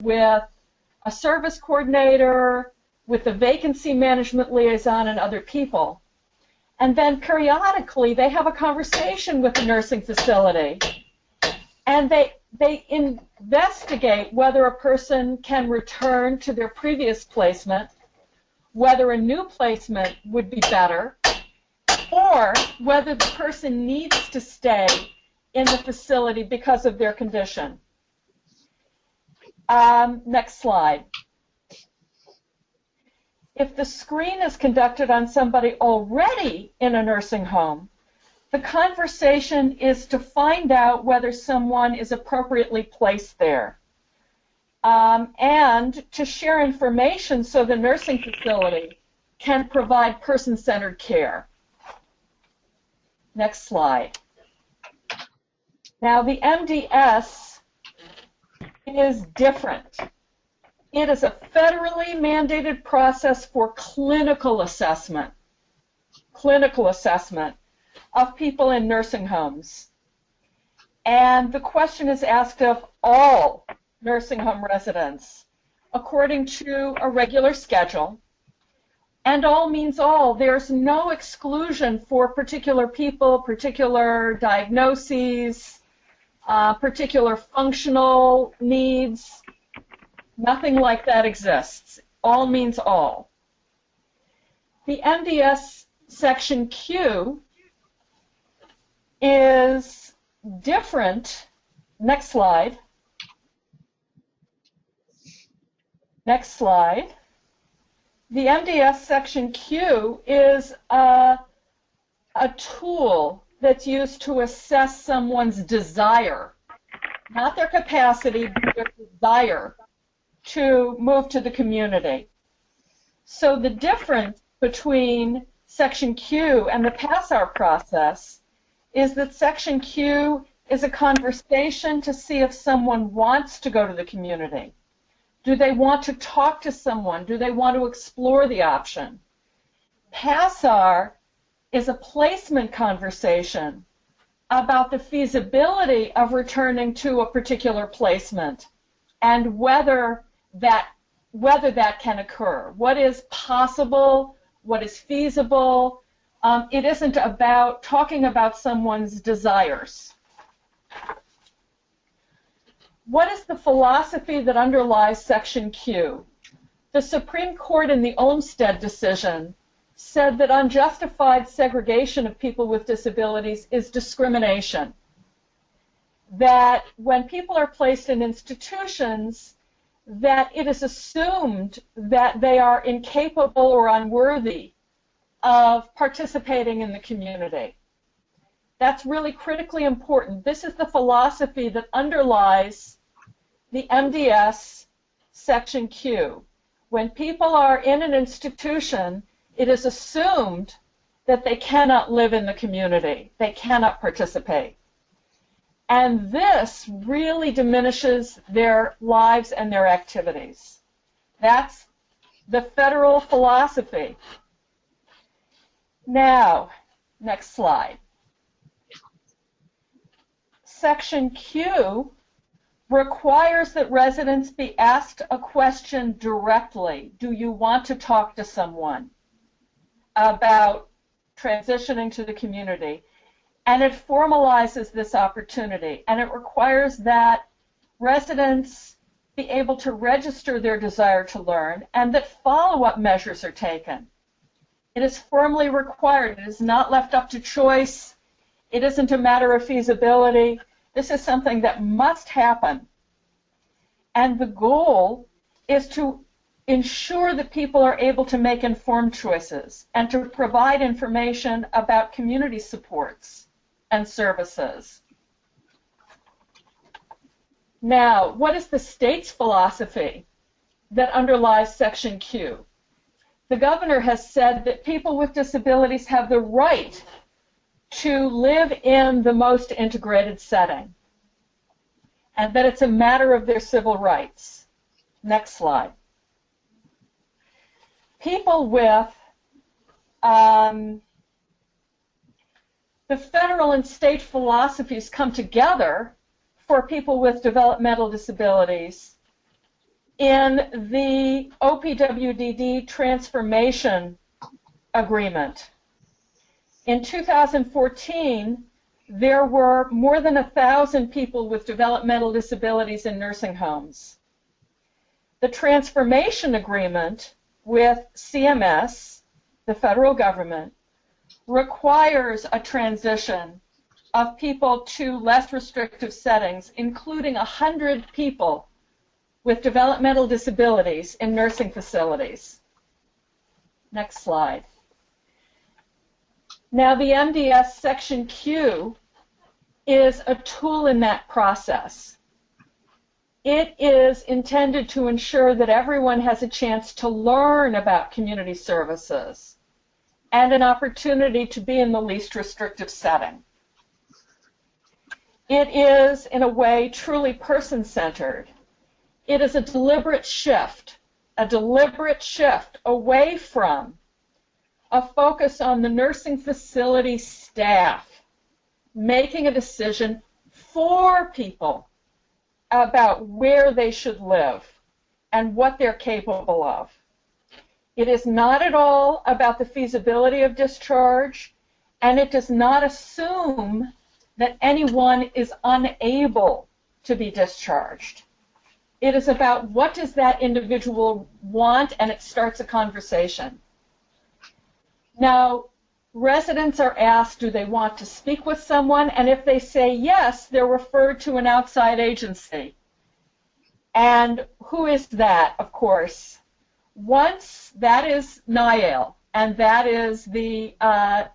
with a service coordinator, with the vacancy management liaison, and other people. And then periodically they have a conversation with the nursing facility, and they investigate whether a person can return to their previous placement, whether a new placement would be better, or whether the person needs to stay in the facility because of their condition. Next slide. If the screen is conducted on somebody already in a nursing home, the conversation is to find out whether someone is appropriately placed there, and to share information so the nursing facility can provide person-centered care. Next slide. Now, the MDS is different. It is a federally mandated process for clinical assessment of people in nursing homes. And the question is asked of all nursing home residents according to a regular schedule. And all means all. There's no exclusion for particular people, particular diagnoses, particular functional needs. Nothing like that exists. All means all. The MDS Section Q is different. Next slide. Next slide. The MDS Section Q is a tool that's used to assess someone's desire, not their capacity, but their desire to move to the community. So the difference between Section Q and the PASSAR process is that Section Q is a conversation to see if someone wants to go to the community. Do they want to talk to someone? Do they want to explore the option? PASSAR is a placement conversation about the feasibility of returning to a particular placement and whether that can occur. What is possible? What is feasible? It isn't about talking about someone's desires. What is the philosophy that underlies Section Q? The Supreme Court in the Olmstead decision said that unjustified segregation of people with disabilities is discrimination. That when people are placed in institutions, that it is assumed that they are incapable or unworthy of participating in the community. That's really critically important. This is the philosophy that underlies the MDS Section Q. When people are in an institution, it is assumed that they cannot live in the community. They cannot participate. And this really diminishes their lives and their activities. That's the federal philosophy. Now, next slide. Section Q requires that residents be asked a question directly. Do you want to talk to someone about transitioning to the community? And it formalizes this opportunity, and it requires that residents be able to register their desire to learn and that follow-up measures are taken. It is formally required. It is not left up to choice. It isn't a matter of feasibility. This is something that must happen. And the goal is to ensure that people are able to make informed choices and to provide information about community supports and services. Now, what is the state's philosophy that underlies Section Q? The governor has said that people with disabilities have the right to live in the most integrated setting, and that it's a matter of their civil rights. Next slide. People with the federal and state philosophies come together for people with developmental disabilities in the OPWDD transformation agreement. In 2014, there were more than 1,000 people with developmental disabilities in nursing homes. The transformation agreement with CMS, the federal government, requires a transition of people to less restrictive settings, including 100 people with developmental disabilities in nursing facilities. Next slide. Now, the MDS Section Q is a tool in that process. It is intended to ensure that everyone has a chance to learn about community services and an opportunity to be in the least restrictive setting. It is, in a way, truly person-centered. It is a deliberate shift away from a focus on the nursing facility staff making a decision for people about where they should live and what they're capable of. It is not at all about the feasibility of discharge, and it does not assume that anyone is unable to be discharged. It is about what does that individual want, and it starts a conversation. Now, residents are asked, do they want to speak with someone? And if they say yes, they're referred to an outside agency. And who is that, of course? Once, that is NIAL, and that is the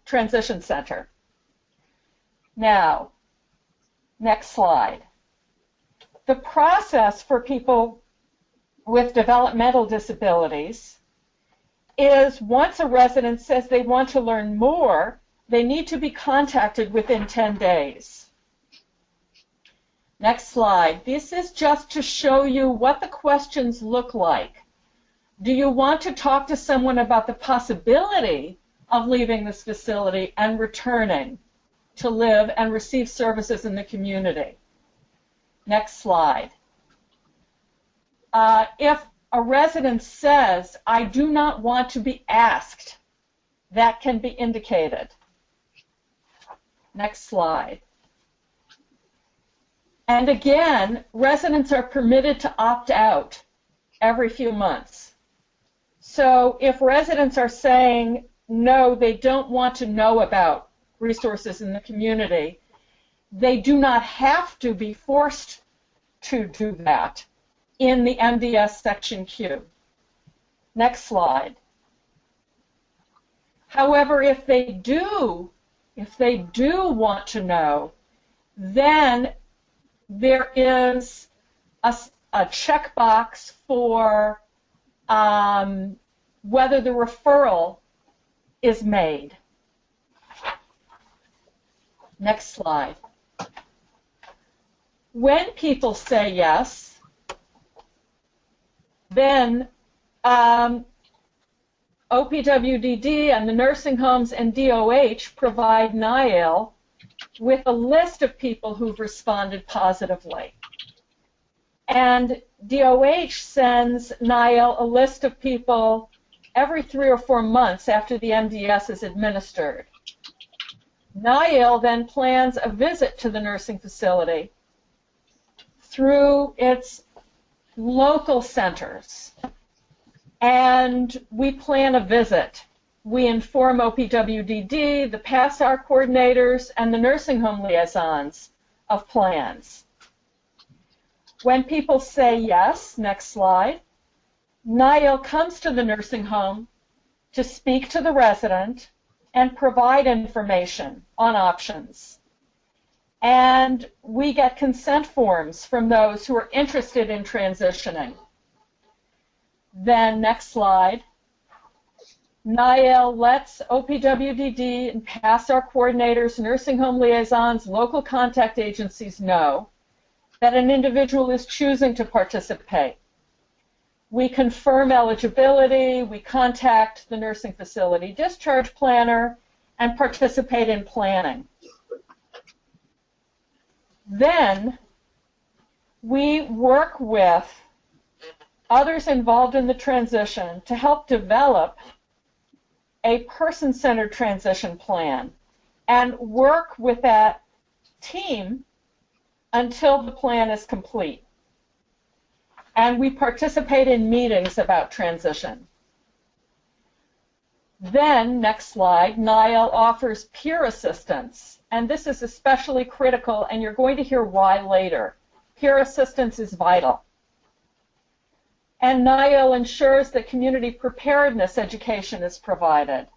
Transition Center. Now, next slide. The process for people with developmental disabilities is once a resident says they want to learn more, they need to be contacted within 10 days. Next slide. This is just to show you what the questions look like. Do you want to talk to someone about the possibility of leaving this facility and returning to live and receive services in the community? Next slide. If a resident says, I do not want to be asked, that can be indicated. Next slide. And again, residents are permitted to opt out every few months. So if residents are saying, no, they don't want to know about resources in the community, they do not have to be forced to do that in the MDS Section Q. Next slide. However, if they do want to know, then there is a checkbox for whether the referral is made. Next slide. When people say yes, then OPWDD and the nursing homes and DOH provide NIAL with a list of people who've responded positively. And DOH sends NIAL a list of people every 3 or 4 months after the MDS is administered. NIAL then plans a visit to the nursing facility through its local centers. And we plan a visit. We inform OPWDD, the PASSAR coordinators, and the nursing home liaisons of plans. When people say yes, next slide, NIAL comes to the nursing home to speak to the resident and provide information on options. And we get consent forms from those who are interested in transitioning. Then, next slide, NIAL lets OPWDD and PASSAR coordinators, nursing home liaisons, local contact agencies know that an individual is choosing to participate. We confirm eligibility, we contact the nursing facility discharge planner, and participate in planning. Then we work with others involved in the transition to help develop a person-centered transition plan and work with that team until the plan is complete. And we participate in meetings about transition. Then, next slide, NIAL offers peer assistance, and this is especially critical, and you're going to hear why later. Peer assistance is vital. And NIAL ensures that community preparedness education is provided.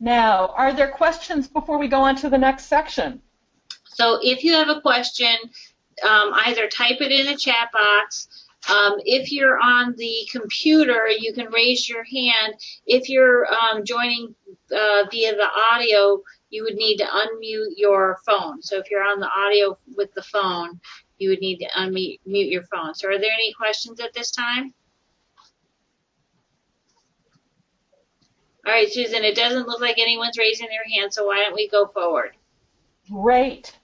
Now, are there questions before we go on to the next section? So if you have a question, either type it in the chat box. If you're on the computer, you can raise your hand. If you're joining via the audio, you would need to unmute your phone. So if you're on the audio with the phone, you would need to unmute your phone. So are there any questions at this time? All right, Susan, it doesn't look like anyone's raising their hand, so why don't we go forward? Great.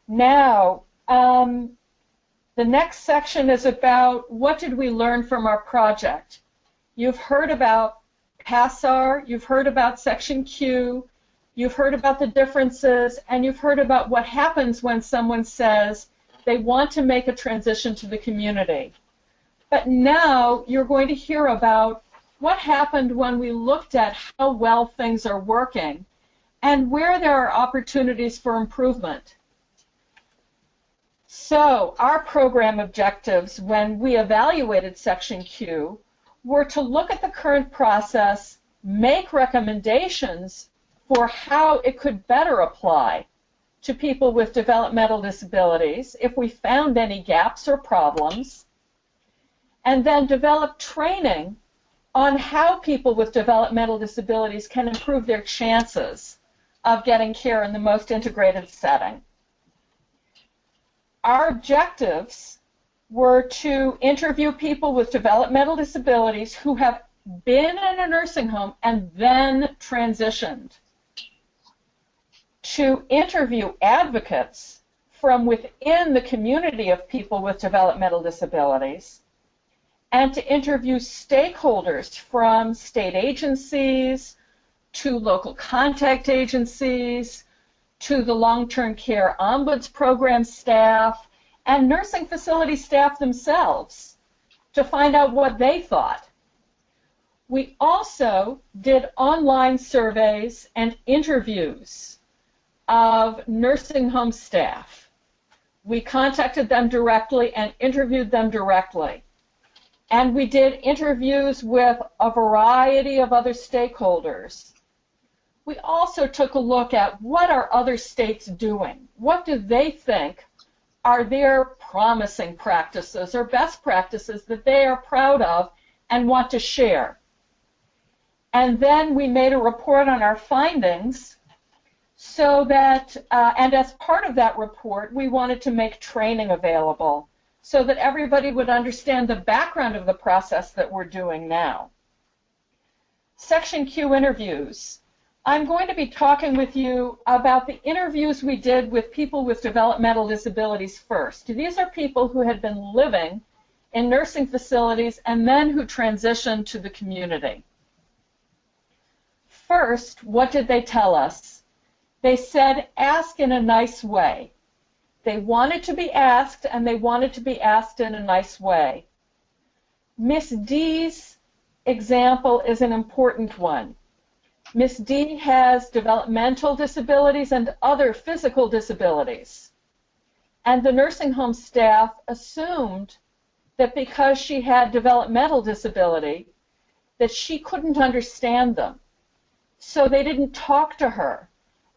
Now, the next section is about what did we learn from our project. You've heard about PASAR, you've heard about Section Q, you've heard about the differences, and you've heard about what happens when someone says they want to make a transition to the community. But now you're going to hear about what happened when we looked at how well things are working and where there are opportunities for improvement. So our program objectives when we evaluated Section Q were to look at the current process, make recommendations for how it could better apply to people with developmental disabilities if we found any gaps or problems, and then develop training on how people with developmental disabilities can improve their chances of getting care in the most integrated setting. Our objectives were to interview people with developmental disabilities who have been in a nursing home and then transitioned, to interview advocates from within the community of people with developmental disabilities, and to interview stakeholders from state agencies to local contact agencies to the long-term care ombuds program staff and nursing facility staff themselves to find out what they thought. We also did online surveys and interviews of nursing home staff. We contacted them directly and interviewed them directly. And we did interviews with a variety of other stakeholders. We also took a look at what are other states doing? What do they think are their promising practices or best practices that they are proud of and want to share? And then we made a report on our findings so that, and as part of that report, we wanted to make training available so that everybody would understand the background of the process that we're doing now. Section Q interviews. I'm going to be talking with you about the interviews we did with people with developmental disabilities first. These are people who had been living in nursing facilities and then who transitioned to the community. First, what did they tell us? They said, ask in a nice way. They wanted to be asked, and they wanted to be asked in a nice way. Miss D's example is an important one. Miss D has developmental disabilities and other physical disabilities. And the nursing home staff assumed that because she had developmental disability, that she couldn't understand them. So they didn't talk to her.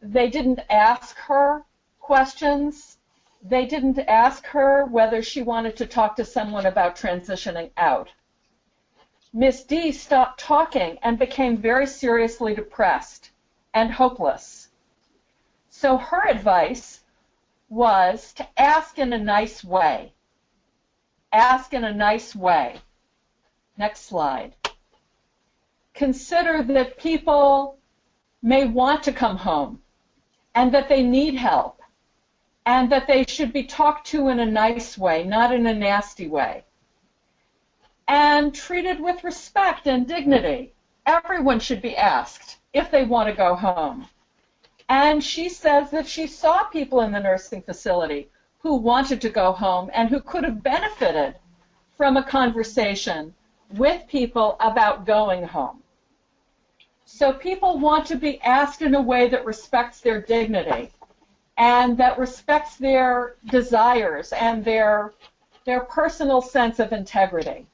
They didn't ask her questions. They didn't ask her whether she wanted to talk to someone about transitioning out. Miss D stopped talking and became very seriously depressed and hopeless. So her advice was to ask in a nice way. Ask in a nice way. Next slide. Consider that people may want to come home and that they need help and that they should be talked to in a nice way, not in a nasty way, and treated with respect and dignity. Everyone should be asked if they want to go home. And she says that she saw people in the nursing facility who wanted to go home and who could have benefited from a conversation with people about going home. So people want to be asked in a way that respects their dignity and that respects their desires and their personal sense of integrity.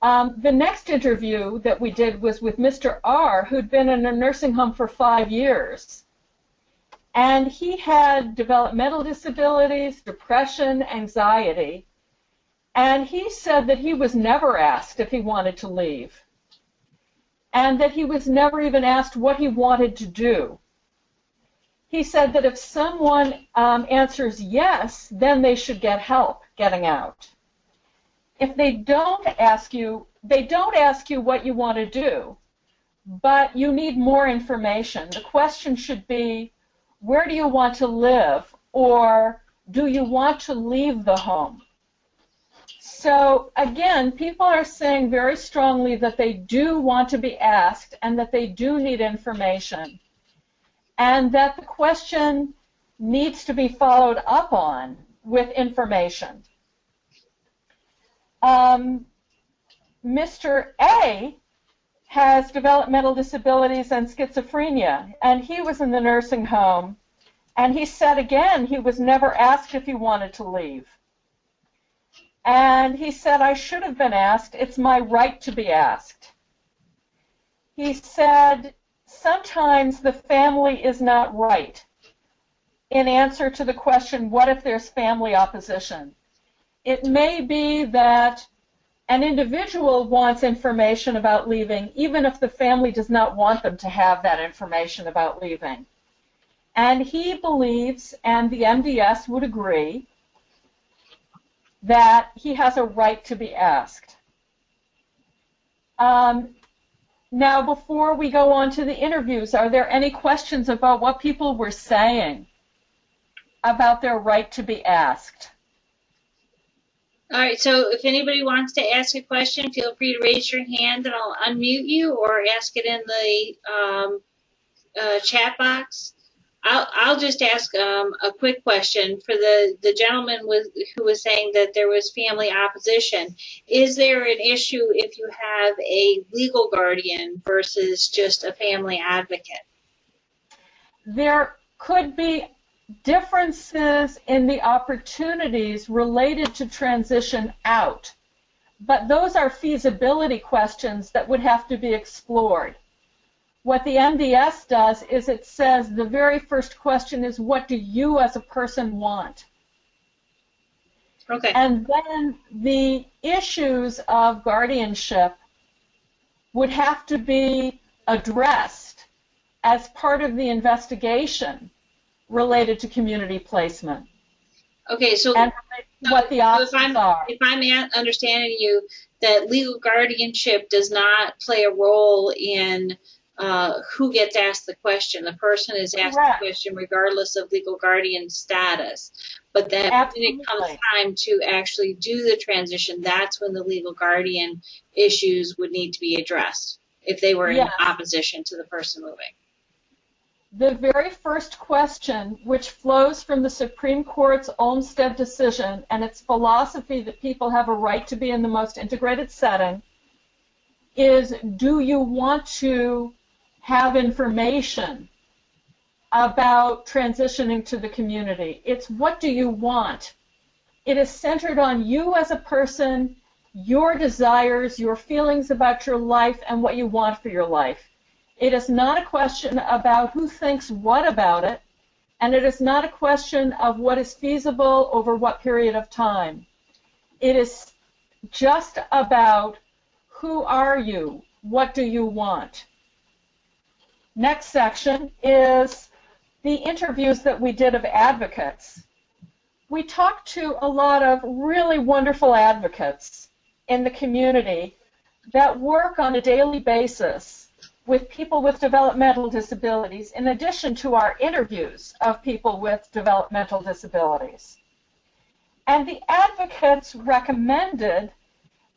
The next interview that we did was with Mr. R, who'd been in a nursing home for 5 years. And he had developmental disabilities, depression, anxiety, and he said that he was never asked if he wanted to leave, and that he was never even asked what he wanted to do. He said that if someone answers yes, then they should get help getting out. If they don't ask you what you want to do, but you need more information. The question should be, where do you want to live, or do you want to leave the home? So again, people are saying very strongly that they do want to be asked and that they do need information, and that the question needs to be followed up on with information. Mr. A has developmental disabilities and schizophrenia, and he was in the nursing home, and he said again he was never asked if he wanted to leave. And he said, I should have been asked. It's my right to be asked. He said, sometimes the family is not right in answer to the question, what if there's family opposition? It may be that an individual wants information about leaving, even if the family does not want them to have that information about leaving. And he believes, and the MDS would agree, that he has a right to be asked. Now, before we go on to the interviews, are there any questions about what people were saying about their right to be asked? All right, so if anybody wants to ask a question, feel free to raise your hand and I'll unmute you, or ask it in the chat box. I'll just ask a quick question for the gentleman who was saying that there was family opposition. Is there an issue if you have a legal guardian versus just a family advocate? There could be differences in the opportunities related to transition out, but those are feasibility questions that would have to be explored. What the MDS does is it says the very first question is, what do you as a person want? Okay. And then the issues of guardianship would have to be addressed as part of the investigation related to community placement. Okay, so and what the options are. If I'm understanding you, that legal guardianship does not play a role in who gets asked the question. The person is asked the question regardless of legal guardian status. But then when it comes time to actually do the transition, that's when the legal guardian issues would need to be addressed if they were in opposition to the person moving. The very first question, which flows from the Supreme Court's Olmstead decision and its philosophy that people have a right to be in the most integrated setting, is, do you want to have information about transitioning to the community? It's, what do you want? It is centered on you as a person, your desires, your feelings about your life, and what you want for your life. It is not a question about who thinks what about it, and it is not a question of what is feasible over what period of time. It is just about, who are you? What do you want? Next section is the interviews that we did of advocates. We talked to a lot of really wonderful advocates in the community that work on a daily basis with people with developmental disabilities in addition to our interviews of people with developmental disabilities. And the advocates recommended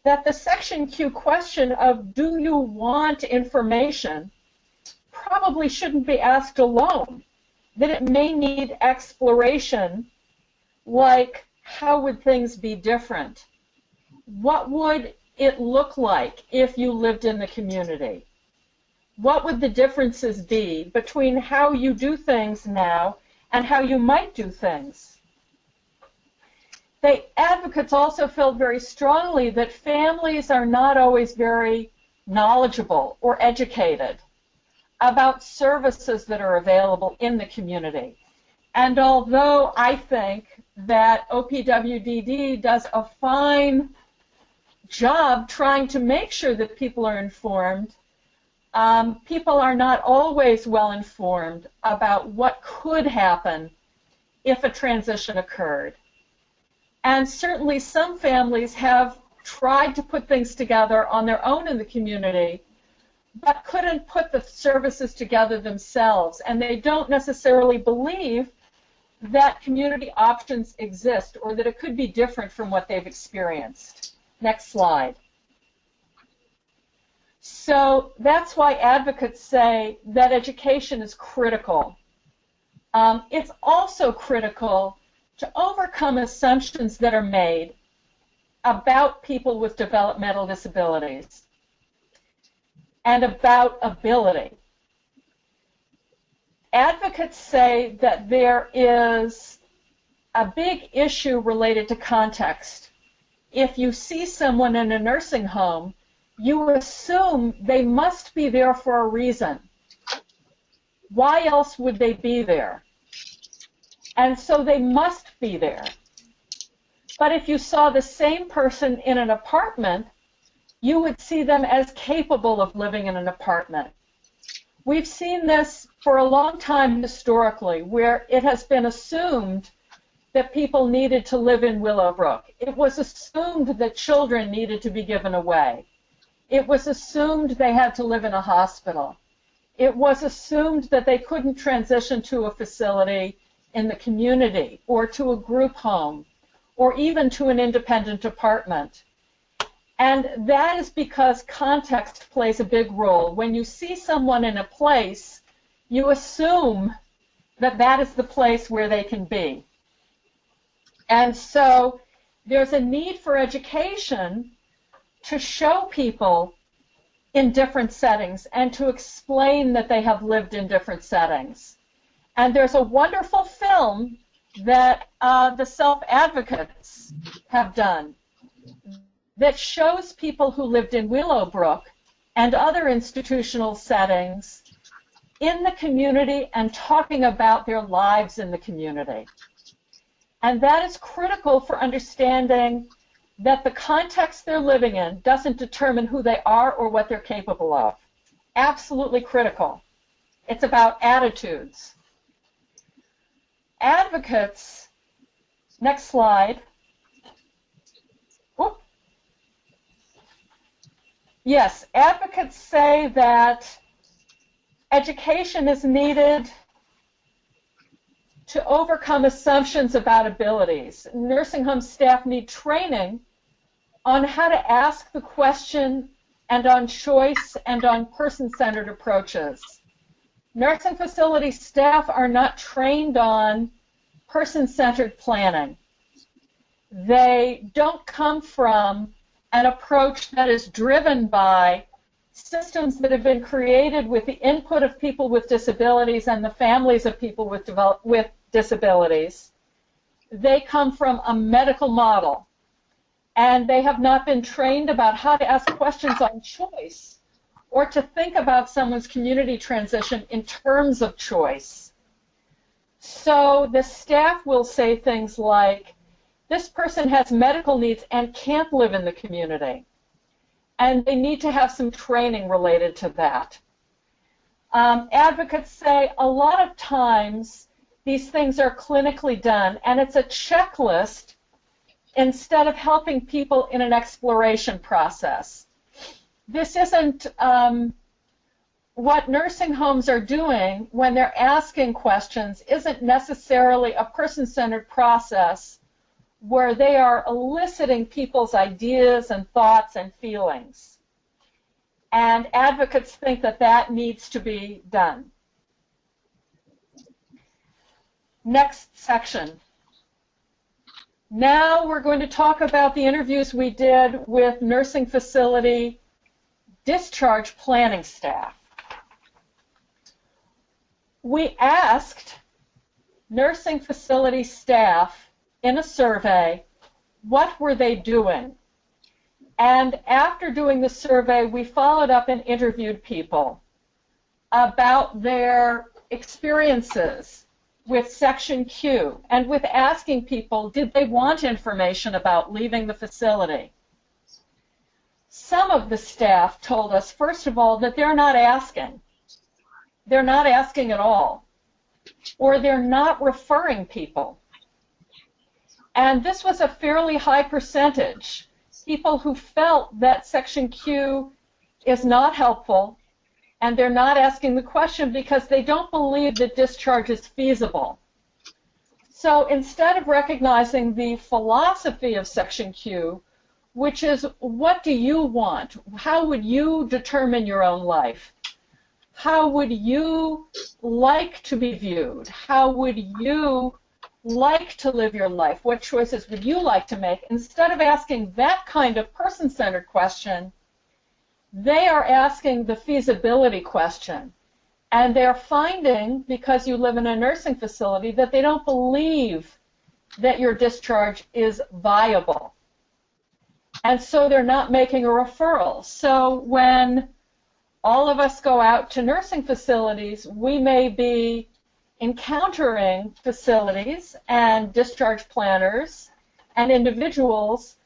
that the Section Q question of do you want information probably shouldn't be asked alone, that it may need exploration, like how would things be different? What would it look like if you lived in the community? What would the differences be between how you do things now and how you might do things? The advocates also felt very strongly that families are not always very knowledgeable or educated about services that are available in the community. And although I think that OPWDD does a fine job trying to make sure that people are informed, people are not always well informed about what could happen if a transition occurred. And certainly some families have tried to put things together on their own in the community, but couldn't put the services together themselves, and they don't necessarily believe that community options exist or that it could be different from what they've experienced. Next slide. So that's why advocates say that education is critical. It's also critical to overcome assumptions that are made about people with developmental disabilities and about ability. Advocates say that there is a big issue related to context. If you see someone in a nursing home, you assume they must be there for a reason. Why else would they be there? And so they must be there. But if you saw the same person in an apartment, you would see them as capable of living in an apartment. We've seen this for a long time historically, where it has been assumed that people needed to live in Willowbrook. It was assumed that children needed to be given away. It was assumed they had to live in a hospital. It was assumed that they couldn't transition to a facility in the community or to a group home or even to an independent apartment. And that is because context plays a big role. When you see someone in a place, you assume that that is the place where they can be. And so there's a need for education to show people in different settings and to explain that they have lived in different settings. And there's a wonderful film that the self-advocates have done that shows people who lived in Willowbrook and other institutional settings in the community and talking about their lives in the community. And that is critical for understanding that the context they're living in doesn't determine who they are or what they're capable of. Absolutely critical. It's about attitudes. Advocates, next slide. Whoop. Yes, advocates say that education is needed to overcome assumptions about abilities. Nursing home staff need training on how to ask the question and on choice and on person-centered approaches. Nursing facility staff are not trained on person-centered planning. They don't come from an approach that is driven by systems that have been created with the input of people with disabilities and the families of people with disabilities. They come from a medical model, and they have not been trained about how to ask questions on choice or to think about someone's community transition in terms of choice. So the staff will say things like, this person has medical needs and can't live in the community, and they need to have some training related to that. Advocates say a lot of times these things are clinically done, and it's a checklist instead of helping people in an exploration process. This isn't what nursing homes are doing when they're asking questions isn't necessarily a person-centered process where they are eliciting people's ideas and thoughts and feelings. And advocates think that that needs to be done. Next section. Now we're going to talk about the interviews we did with nursing facility discharge planning staff. We asked nursing facility staff in a survey, what were they doing? And after doing the survey, we followed up and interviewed people about their experiences with Section Q and with asking people, did they want information about leaving the facility? Some of the staff told us, first of all, that they're not asking. They're not asking at all. Or they're not referring people. And this was a fairly high percentage. People who felt that Section Q is not helpful, and they're not asking the question because they don't believe that discharge is feasible. So instead of recognizing the philosophy of Section Q, which is what do you want? How would you determine your own life? How would you like to be viewed? How would you like to live your life? What choices would you like to make? Instead of asking that kind of person-centered question, they are asking the feasibility question. And they're finding, because you live in a nursing facility, that they don't believe that your discharge is viable. And so they're not making a referral. So when all of us go out to nursing facilities, we may be encountering facilities and discharge planners and individuals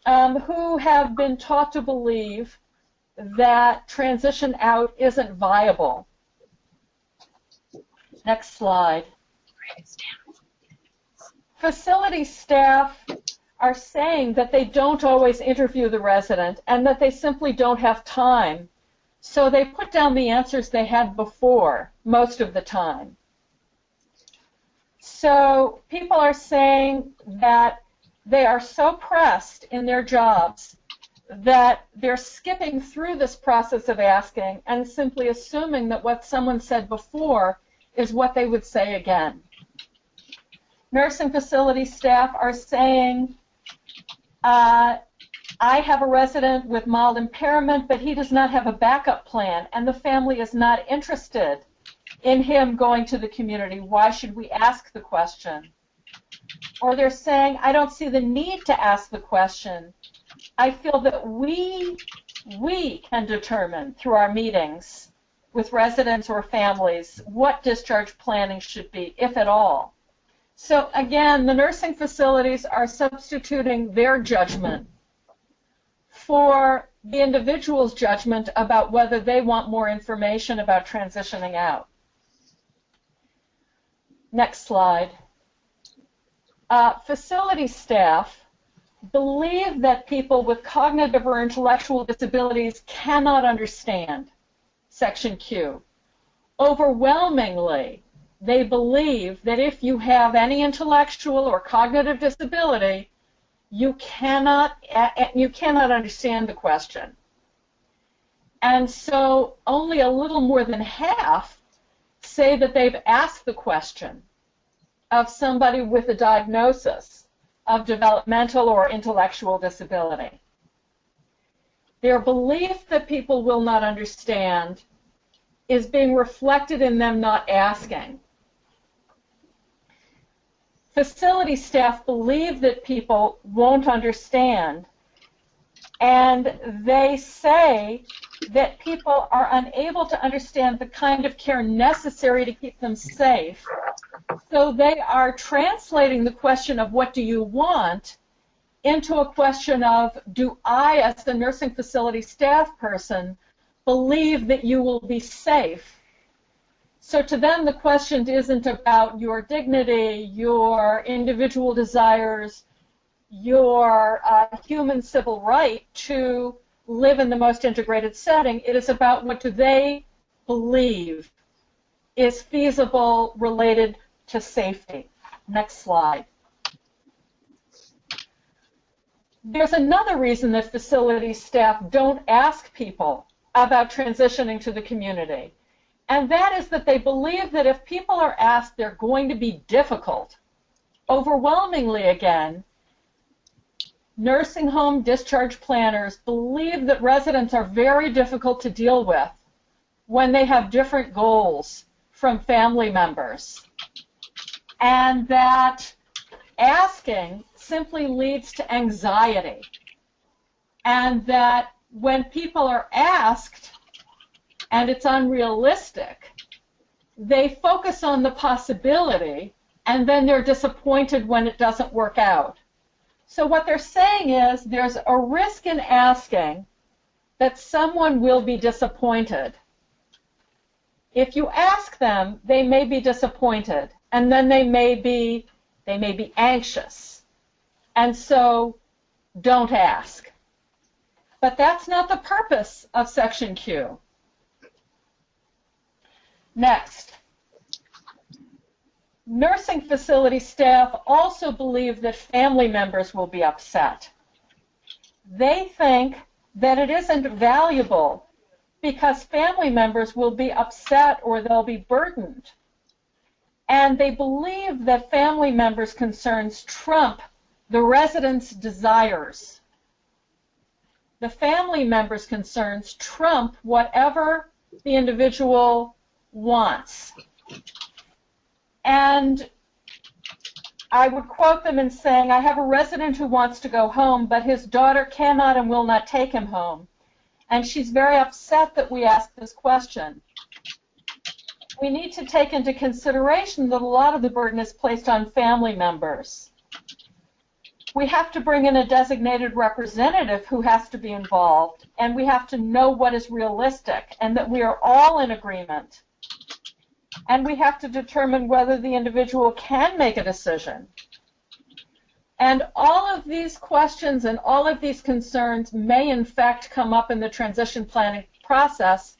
who have been taught to believe that transition out isn't viable. Next slide. Facility staff are saying that they don't always interview the resident and that they simply don't have time. So they put down the answers they had before most of the time. So people are saying that they are so pressed in their jobs that they're skipping through this process of asking and simply assuming that what someone said before is what they would say again. Nursing facility staff are saying, I have a resident with mild impairment, but he does not have a backup plan, and the family is not interested in him going to the community. Why should we ask the question? Or they're saying, I don't see the need to ask the question. I feel that we can determine through our meetings with residents or families what discharge planning should be, if at all. So again, the nursing facilities are substituting their judgment for the individual's judgment about whether they want more information about transitioning out. Next slide. Facility staff believe that people with cognitive or intellectual disabilities cannot understand Section Q. Overwhelmingly, they believe that if you have any intellectual or cognitive disability, you cannot understand the question. And so only a little more than half say that they've asked the question of somebody with a diagnosis of developmental or intellectual disability. Their belief that people will not understand is being reflected in them not asking. Facility staff believe that people won't understand, and they say that people are unable to understand the kind of care necessary to keep them safe. So they are translating the question of what do you want into a question of, do I, as the nursing facility staff person, believe that you will be safe? So to them, the question isn't about your dignity, your individual desires, your human civil right to live in the most integrated setting. It is about what do they believe is feasible related to safety. Next slide. There's another reason that facility staff don't ask people about transitioning to the community, and that is that they believe that if people are asked, they're going to be difficult. Overwhelmingly, again, nursing home discharge planners believe that residents are very difficult to deal with when they have different goals from family members, and that asking simply leads to anxiety, and that when people are asked and it's unrealistic, they focus on the possibility and then they're disappointed when it doesn't work out. So what they're saying is there's a risk in asking that someone will be disappointed. If you ask them, they may be disappointed, and then they may be anxious. And so don't ask. But that's not the purpose of Section Q. Next. Nursing facility staff also believe that family members will be upset. They think that it isn't valuable because family members will be upset or they'll be burdened. And they believe that family members' concerns trump the residents' desires. The family members' concerns trump whatever the individual wants. And I would quote them in saying, I have a resident who wants to go home, but his daughter cannot and will not take him home. And she's very upset that we asked this question. We need to take into consideration that a lot of the burden is placed on family members. We have to bring in a designated representative who has to be involved, and we have to know what is realistic and that we are all in agreement. And we have to determine whether the individual can make a decision. And all of these questions and all of these concerns may in fact come up in the transition planning process,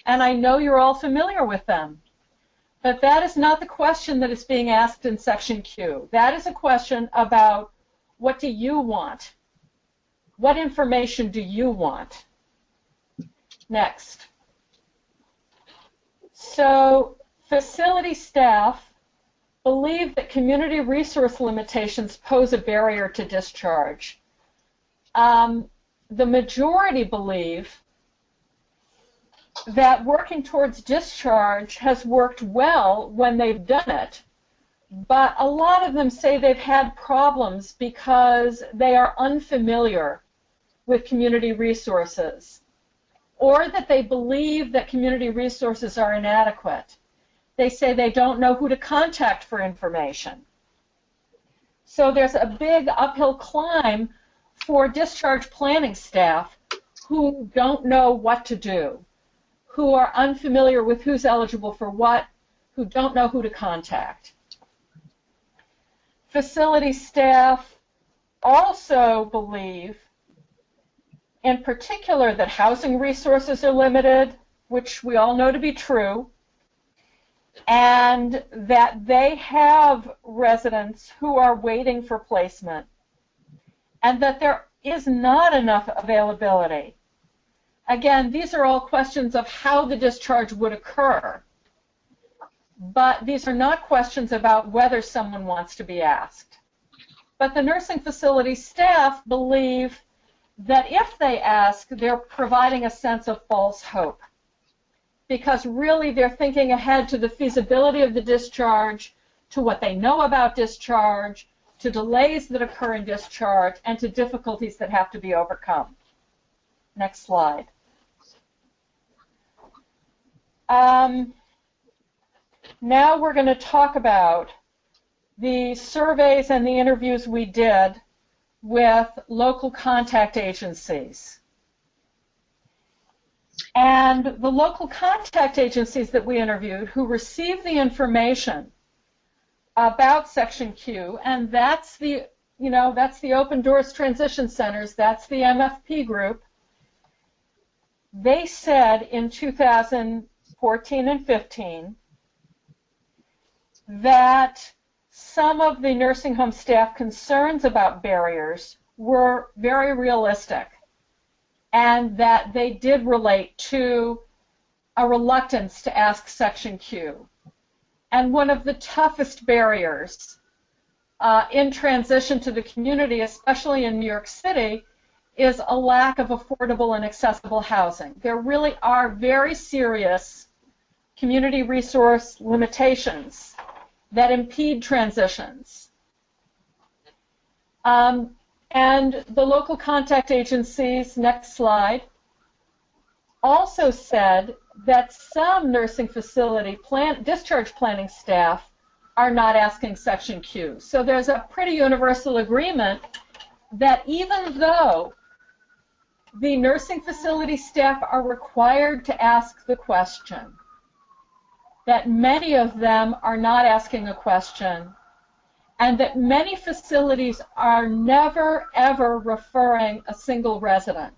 and I know you're all familiar with them. But that is not the question that is being asked in Section Q. That is a question about what do you want? What information do you want? Next. So facility staff believe that community resource limitations pose a barrier to discharge. The majority believe that working towards discharge has worked well when they've done it, but a lot of them say they've had problems because they are unfamiliar with community resources, or that they believe that community resources are inadequate. They say they don't know who to contact for information. So there's a big uphill climb for discharge planning staff who don't know what to do, who are unfamiliar with who's eligible for what, who don't know who to contact. Facility staff also believe, in particular, that housing resources are limited, which we all know to be true, and that they have residents who are waiting for placement, and that there is not enough availability. Again, these are all questions of how the discharge would occur, but these are not questions about whether someone wants to be asked. But the nursing facility staff believe that if they ask, they're providing a sense of false hope, because really they're thinking ahead to the feasibility of the discharge, to what they know about discharge, to delays that occur in discharge, and to difficulties that have to be overcome. Next slide. Now we're going to talk about the surveys and the interviews we did with local contact agencies. And the local contact agencies that we interviewed who received the information about Section Q, and that's the, that's the Open Doors Transition Centers, that's the MFP group, they said in 2014 14 and 15 that some of the nursing home staff concerns about barriers were very realistic, and that they did relate to a reluctance to ask Section Q. And one of the toughest barriers in transition to the community, especially in New York City, is a lack of affordable and accessible housing. There really are very serious community resource limitations that impede transitions. And the local contact agencies, next slide, also said that some nursing facility discharge planning staff are not asking Section Q. So there's a pretty universal agreement that even though the nursing facility staff are required to ask the question, that many of them are not asking a question, and that many facilities are never, ever referring a single resident.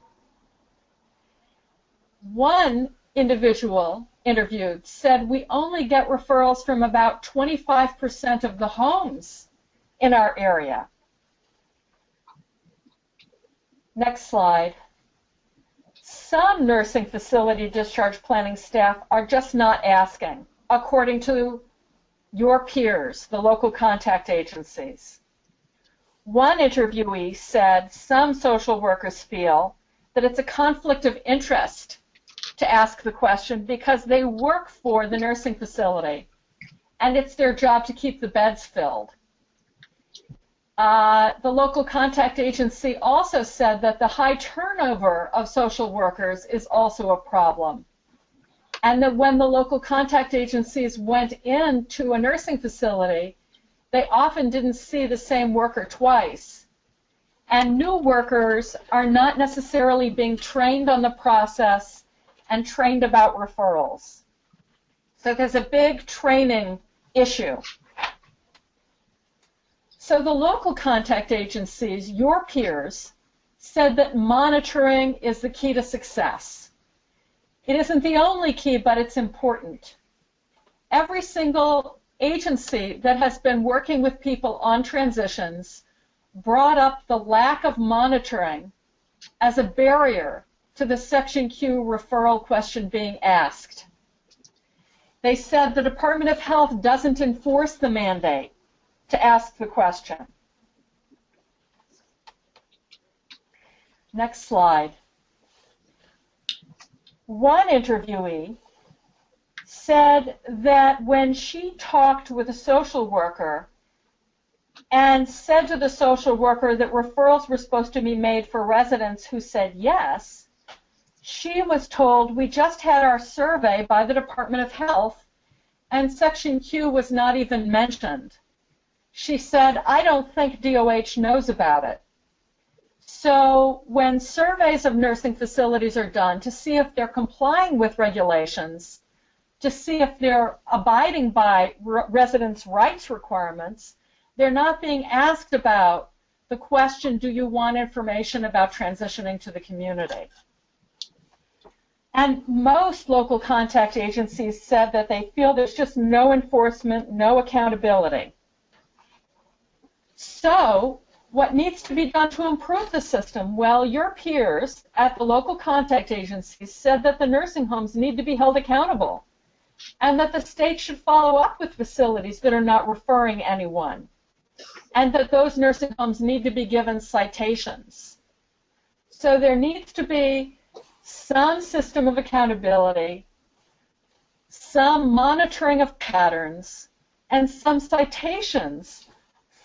One individual interviewed said we only get referrals from about 25% of the homes in our area. Next slide. Some nursing facility discharge planning staff are just not asking, according to your peers, the local contact agencies. One interviewee said some social workers feel that it's a conflict of interest to ask the question because they work for the nursing facility and it's their job to keep the beds filled. The local contact agency also said that the high turnover of social workers is also a problem, and that when the local contact agencies went into a nursing facility, they often didn't see the same worker twice. And new workers are not necessarily being trained on the process and trained about referrals. So there's a big training issue. So the local contact agencies, your peers, said that monitoring is the key to success. It isn't the only key, but it's important. Every single agency that has been working with people on transitions brought up the lack of monitoring as a barrier to the Section Q referral question being asked. They said the Department of Health doesn't enforce the mandate to ask the question. Next slide. One interviewee said that when she talked with a social worker and said to the social worker that referrals were supposed to be made for residents who said yes, she was told, we just had our survey by the Department of Health and Section Q was not even mentioned. She said, I don't think DOH knows about it. So when surveys of nursing facilities are done to see if they're complying with regulations, to see if they're abiding by residents' rights requirements, they're not being asked about the question, do you want information about transitioning to the community? And most local contact agencies said that they feel there's just no enforcement, no accountability. So what needs to be done to improve the system? Well, your peers at the local contact agencies said that the nursing homes need to be held accountable and that the state should follow up with facilities that are not referring anyone, and that those nursing homes need to be given citations. So there needs to be some system of accountability, some monitoring of patterns, and some citations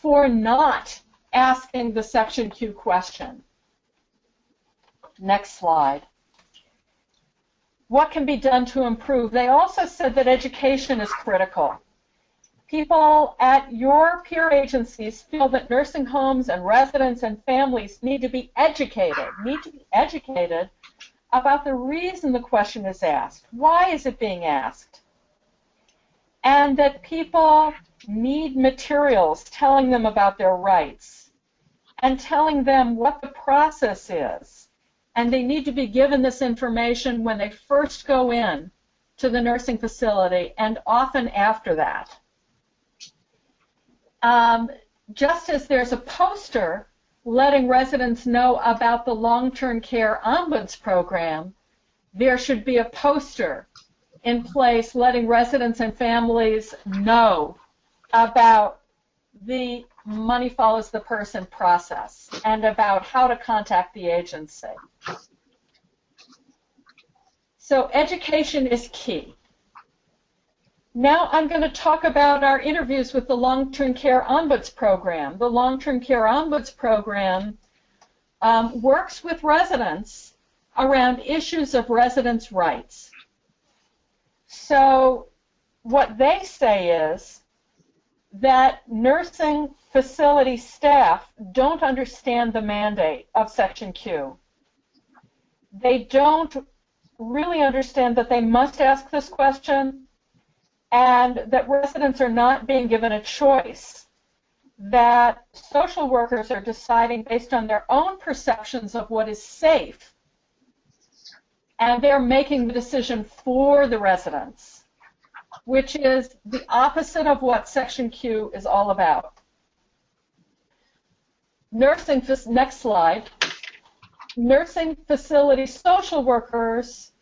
for not asking the Section Q question. Next slide. What can be done to improve? They also said that education is critical. People at your peer agencies feel that nursing homes and residents and families need to be educated about the reason the question is asked. Why is it being asked? And that people need materials telling them about their rights and telling them what the process is. And they need to be given this information when they first go in to the nursing facility and often after that. Just as there's a poster letting residents know about the long-term care ombuds program, there should be a poster in place letting residents and families know about the money follows the person process and about how to contact the agency. So education is key. Now I'm going to talk about our interviews with the Long-Term Care Ombuds Program. The Long-Term Care Ombuds Program works with residents around issues of residents' rights. So what they say is that nursing facility staff don't understand the mandate of Section Q. They don't really understand that they must ask this question, and that residents are not being given a choice, that social workers are deciding based on their own perceptions of what is safe, and they're making the decision for the residents, which is the opposite of what Section Q is all about. Next slide. Nursing facility social workers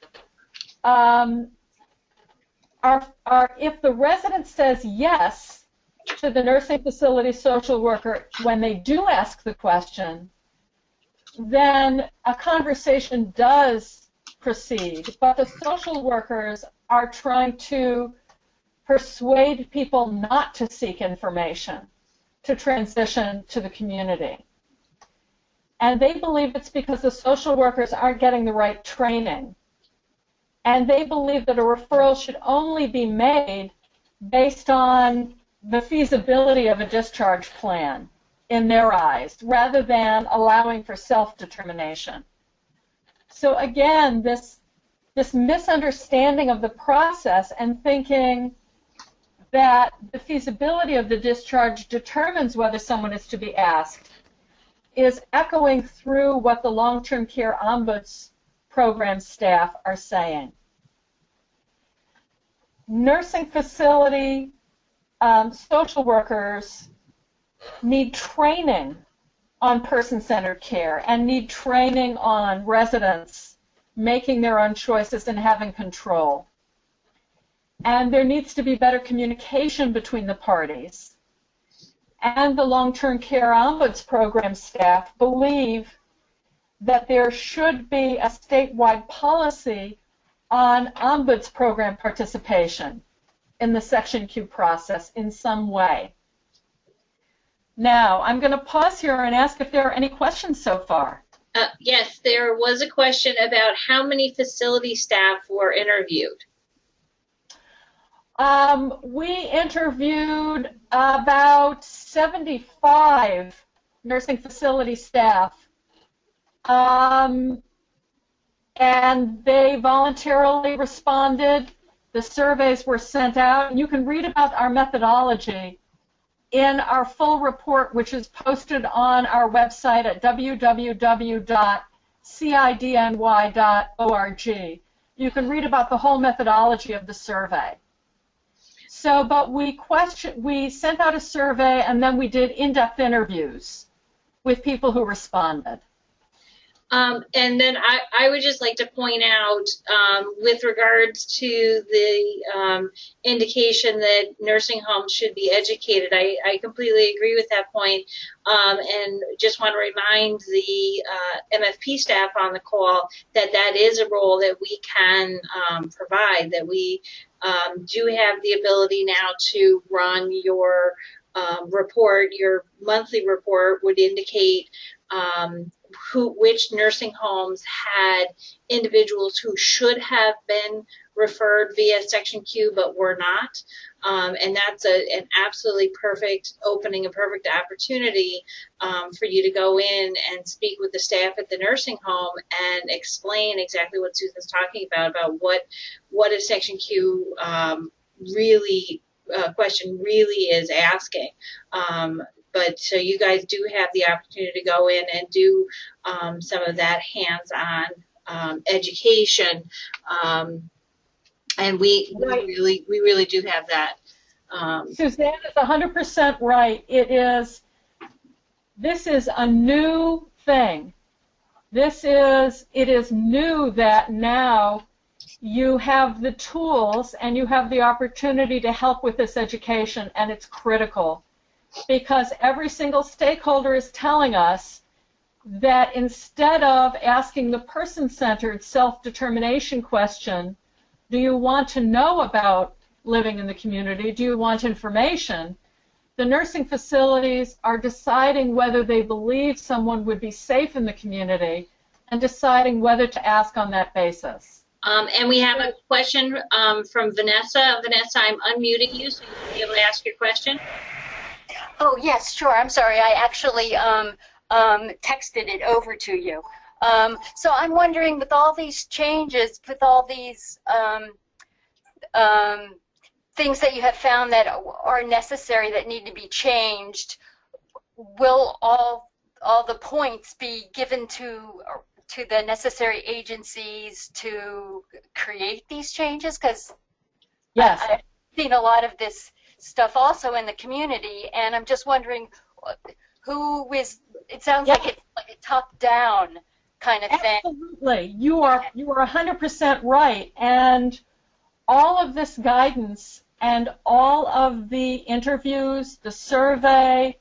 if the resident says yes to the nursing facility social worker when they do ask the question, then a conversation does proceed, but the social workers are trying to persuade people not to seek information, to transition to the community. And they believe it's because the social workers aren't getting the right training. And they believe that a referral should only be made based on the feasibility of a discharge plan in their eyes, rather than allowing for self-determination. So again, this misunderstanding of the process and thinking that the feasibility of the discharge determines whether someone is to be asked is echoing through what the long-term care ombuds program staff are saying. Nursing facility social workers need training on person-centered care and need training on residents making their own choices and having control. And there needs to be better communication between the parties. And the long-term care ombuds program staff believe that there should be a statewide policy on ombuds program participation in the Section Q process in some way. Now, I'm going to pause here and ask if there are any questions so far. Yes, there was a question about how many facility staff were interviewed. We interviewed about 75 nursing facility staff, and they voluntarily responded. The surveys were sent out, and you can read about our methodology in our full report, which is posted on our website at www.cidny.org. You can read about the whole methodology of the survey. So, but we sent out a survey, and then we did in-depth interviews with people who responded. And then I would just like to point out, with regards to the indication that nursing homes should be educated, I completely agree with that point, and just want to remind the MFP staff on the call that that is a role that we can provide, that we do have the ability now to run your report. Your monthly report would indicate which nursing homes had individuals who should have been referred via Section Q but were not. And that's an absolutely perfect opening, a perfect opportunity for you to go in and speak with the staff at the nursing home and explain exactly what Susan's talking about what a Section Q question really is asking. But so you guys do have the opportunity to go in and do some of that hands-on education And we Right. really do have that. Suzanne is 100% right. This is a new thing. It is new that now you have the tools and you have the opportunity to help with this education, and it's critical because every single stakeholder is telling us that instead of asking the person-centered self-determination question, do you want to know about living in the community? Do you want information? The nursing facilities are deciding whether they believe someone would be safe in the community and deciding whether to ask on that basis. And we have a question from Vanessa. Vanessa, I'm unmuting you so you'll be able to ask your question. Oh, yes, sure. I'm sorry. I actually texted it over to you. So I'm wondering, with all these changes, with all these things that you have found that are necessary, that need to be changed, will all the points be given to the necessary agencies to create these changes? Because yes, I've seen a lot of this stuff also in the community, and I'm just wondering who is. It sounds like it's like a top-down kind of thing. Absolutely, you are 100% right, and all of this guidance and all of the interviews, the survey,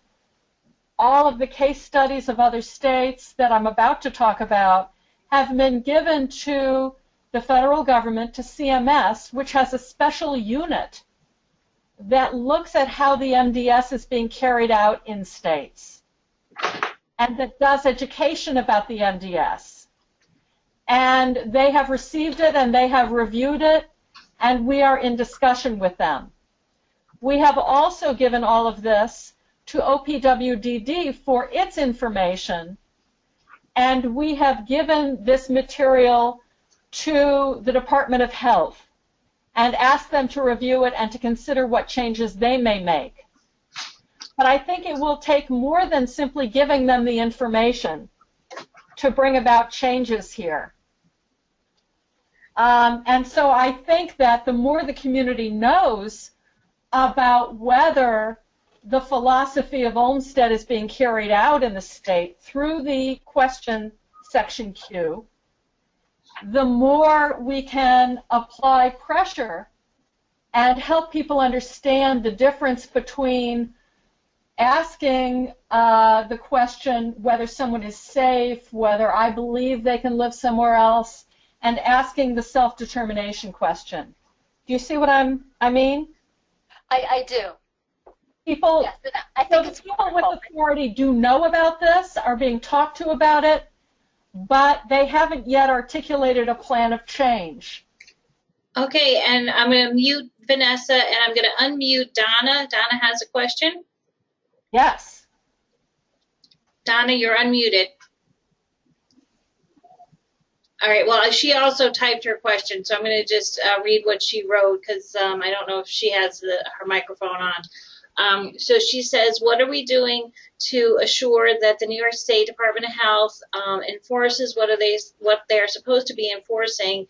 all of the case studies of other states that I'm about to talk about have been given to the federal government, to CMS, which has a special unit that looks at how the MDS is being carried out in states and that does education about the MDS. And they have received it and they have reviewed it, and we are in discussion with them. We have also given all of this to OPWDD for its information, and we have given this material to the Department of Health and asked them to review it and to consider what changes they may make. But I think it will take more than simply giving them the information to bring about changes here. And so I think that the more the community knows about whether the philosophy of Olmsted is being carried out in the state through the question section Q, the more we can apply pressure and help people understand the difference between asking the question whether someone is safe, whether I believe they can live somewhere else, and asking the self-determination question. Do you see what I mean? I do. People, yes, I think it's people with authority do know about this, are being talked to about it, but they haven't yet articulated a plan of change. Okay, and I'm going to mute Vanessa, and I'm going to unmute Donna. Donna has a question. Yes. Donna, you're unmuted. All right, well, she also typed her question, so I'm going to just read what she wrote because I don't know if she has her microphone on. So she says, what are we doing to assure that the New York State Department of Health enforces what they're supposed to be enforcing?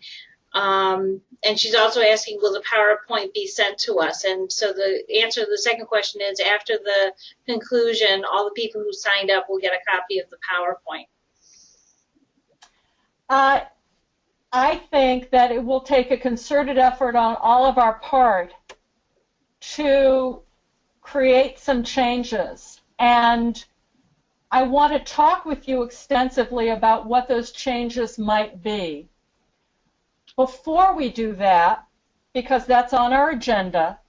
And she's also asking, will the PowerPoint be sent to us? And so the answer to the second question is, after the conclusion, all the people who signed up will get a copy of the PowerPoint. I think that it will take a concerted effort on all of our part to create some changes. And I want to talk with you extensively about what those changes might be. Before we do that, because that's on our agenda,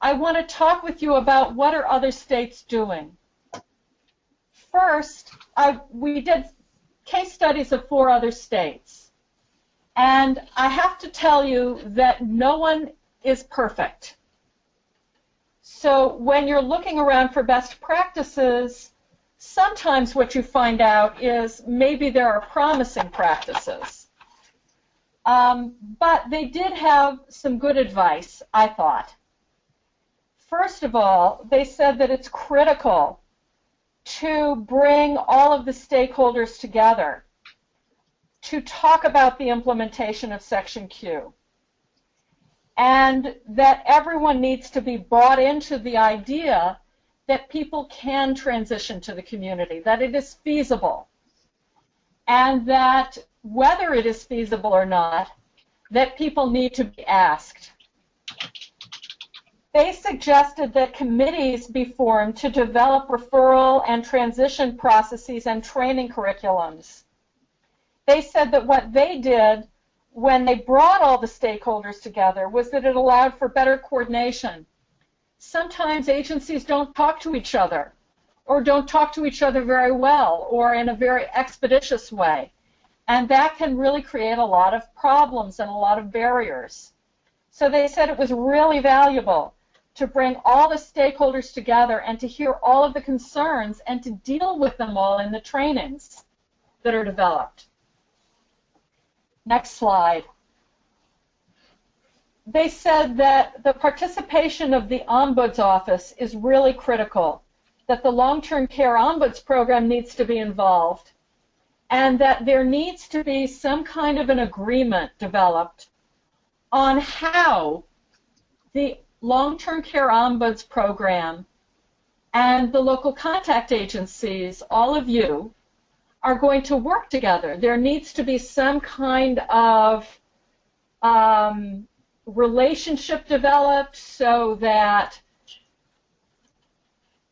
I want to talk with you about what are other states doing. First, we did case studies of 4 other states. And I have to tell you that no one is perfect. So when you're looking around for best practices, sometimes what you find out is maybe there are promising practices. But they did have some good advice, I thought. First of all, they said that it's critical to bring all of the stakeholders together to talk about the implementation of Section Q. and that everyone needs to be brought into the idea that people can transition to the community, that it is feasible, and that whether it is feasible or not, that people need to be asked. They suggested that committees be formed to develop referral and transition processes and training curriculums. They said that what they did when they brought all the stakeholders together was that it allowed for better coordination. Sometimes agencies don't talk to each other, or don't talk to each other very well, or in a very expeditious way. And that can really create a lot of problems and a lot of barriers. So they said it was really valuable to bring all the stakeholders together and to hear all of the concerns and to deal with them all in the trainings that are developed. Next slide. They said that the participation of the Ombuds Office is really critical, that the long-term care Ombuds program needs to be involved, and that there needs to be some kind of an agreement developed on how the long-term care Ombuds program and the local contact agencies, all of you, are going to work together. There needs to be some kind of relationship developed so that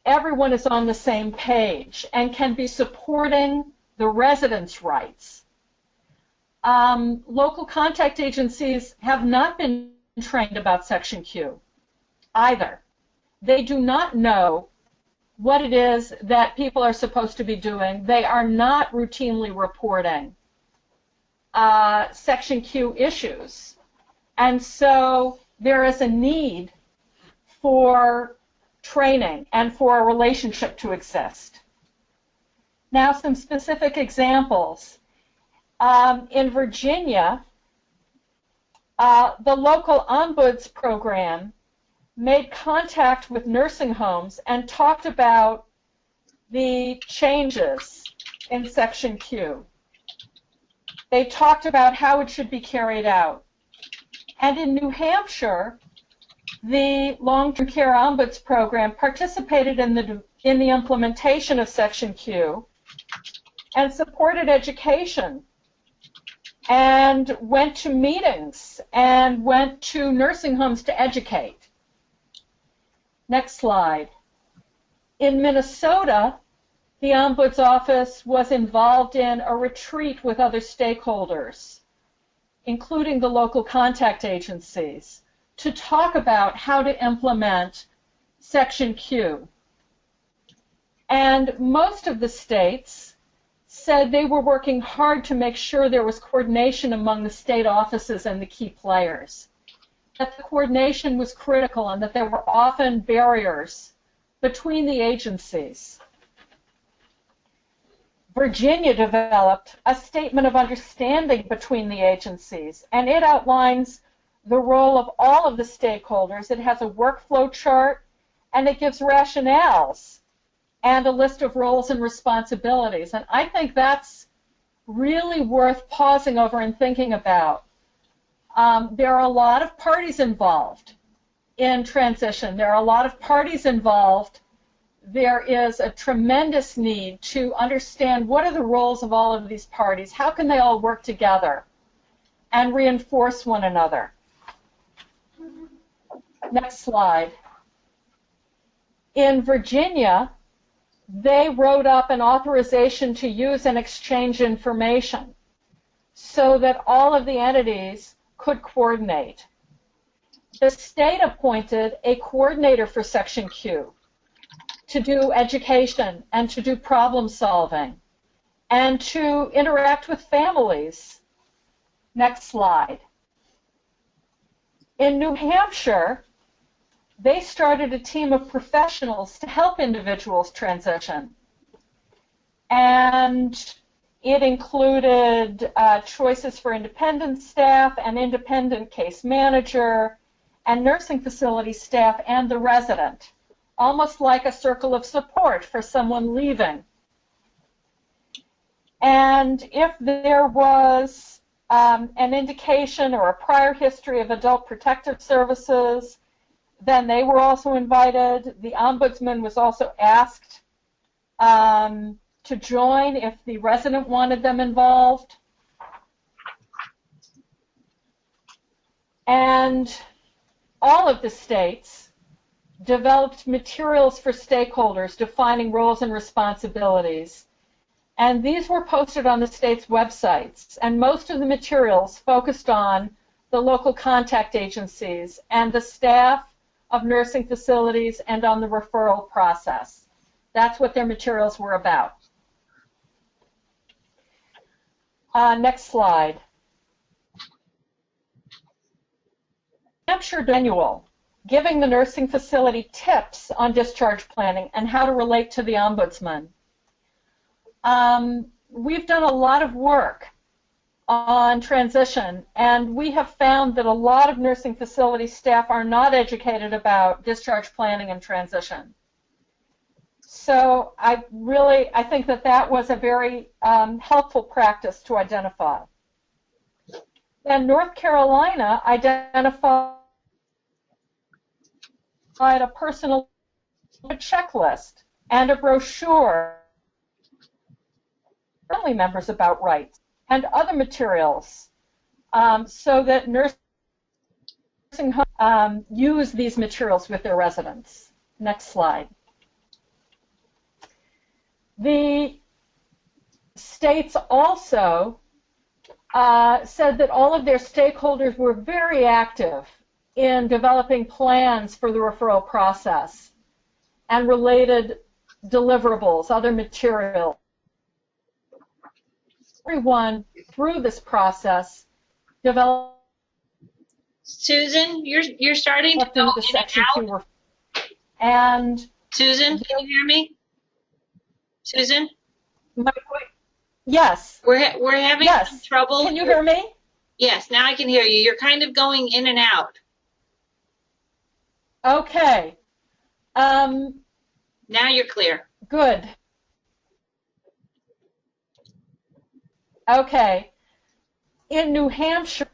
everyone is on the same page and can be supporting the residents' rights. Local contact agencies have not been trained about Section Q either. They do not know what it is that people are supposed to be doing. They are not routinely reporting Section Q issues. And so there is a need for training and for a relationship to exist. Now, some specific examples. In Virginia, the local Ombuds program made contact with nursing homes and talked about the changes in Section Q. They talked about how it should be carried out. And in New Hampshire, the long-term care Ombuds program participated in the implementation of Section Q and supported education and went to meetings and went to nursing homes to educate. Next slide. In Minnesota, the Ombuds Office was involved in a retreat with other stakeholders, including the local contact agencies, to talk about how to implement Section Q. And most of the states said they were working hard to make sure there was coordination among the state offices and the key players, that the coordination was critical and that there were often barriers between the agencies. Virginia developed a statement of understanding between the agencies, and it outlines the role of all of the stakeholders. It has a workflow chart, and it gives rationales and a list of roles and responsibilities. And I think that's really worth pausing over and thinking about. There are a lot of parties involved in transition. There are a lot of parties involved. There is a tremendous need to understand what are the roles of all of these parties, how can they all work together and reinforce one another. Next slide. In Virginia, they wrote up an authorization to use and exchange information so that all of the entities could coordinate. The state appointed a coordinator for Section Q to do education and to do problem solving and to interact with families. Next slide. In New Hampshire, they started a team of professionals to help individuals transition. And it included choices for independent staff, an independent case manager, and nursing facility staff and the resident, almost like a circle of support for someone leaving. And if there was an indication or a prior history of adult protective services, then they were also invited. The Ombudsman was also asked to join if the resident wanted them involved. And all of the states developed materials for stakeholders defining roles and responsibilities. And these were posted on the state's websites. And most of the materials focused on the local contact agencies and the staff of nursing facilities and on the referral process. That's what their materials were about. Next slide. New Hampshire Manual, giving the nursing facility tips on discharge planning and how to relate to the Ombudsman. We've done a lot of work on transition, and we have found that a lot of nursing facility staff are not educated about discharge planning and transition. So I think that that was a very helpful practice to identify. Then North Carolina identified a personal checklist and a brochure for family members about rights and other materials so that nursing homes use these materials with their residents. Next slide. The states also said that all of their stakeholders were very active in developing plans for the referral process and related deliverables, other materials. Everyone through this process developed. Susan, you're starting to go in and out. And Susan, can you hear me? Susan? Yes. We're having some trouble. Can you hear me? Yes, now I can hear you. You're kind of going in and out. Okay. Now you're clear. Good. Okay. In New Hampshire.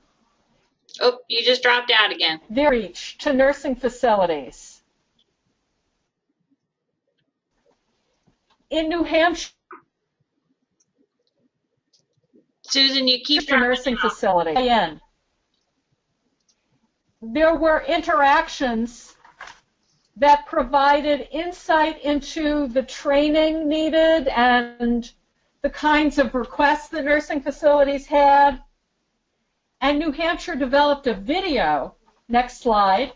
Oh, you just dropped out again. Their reach to nursing facilities. In New Hampshire. Susan, you keep nursing facility. There were interactions that provided insight into the training needed and the kinds of requests that nursing facilities had. And New Hampshire developed a video, next slide,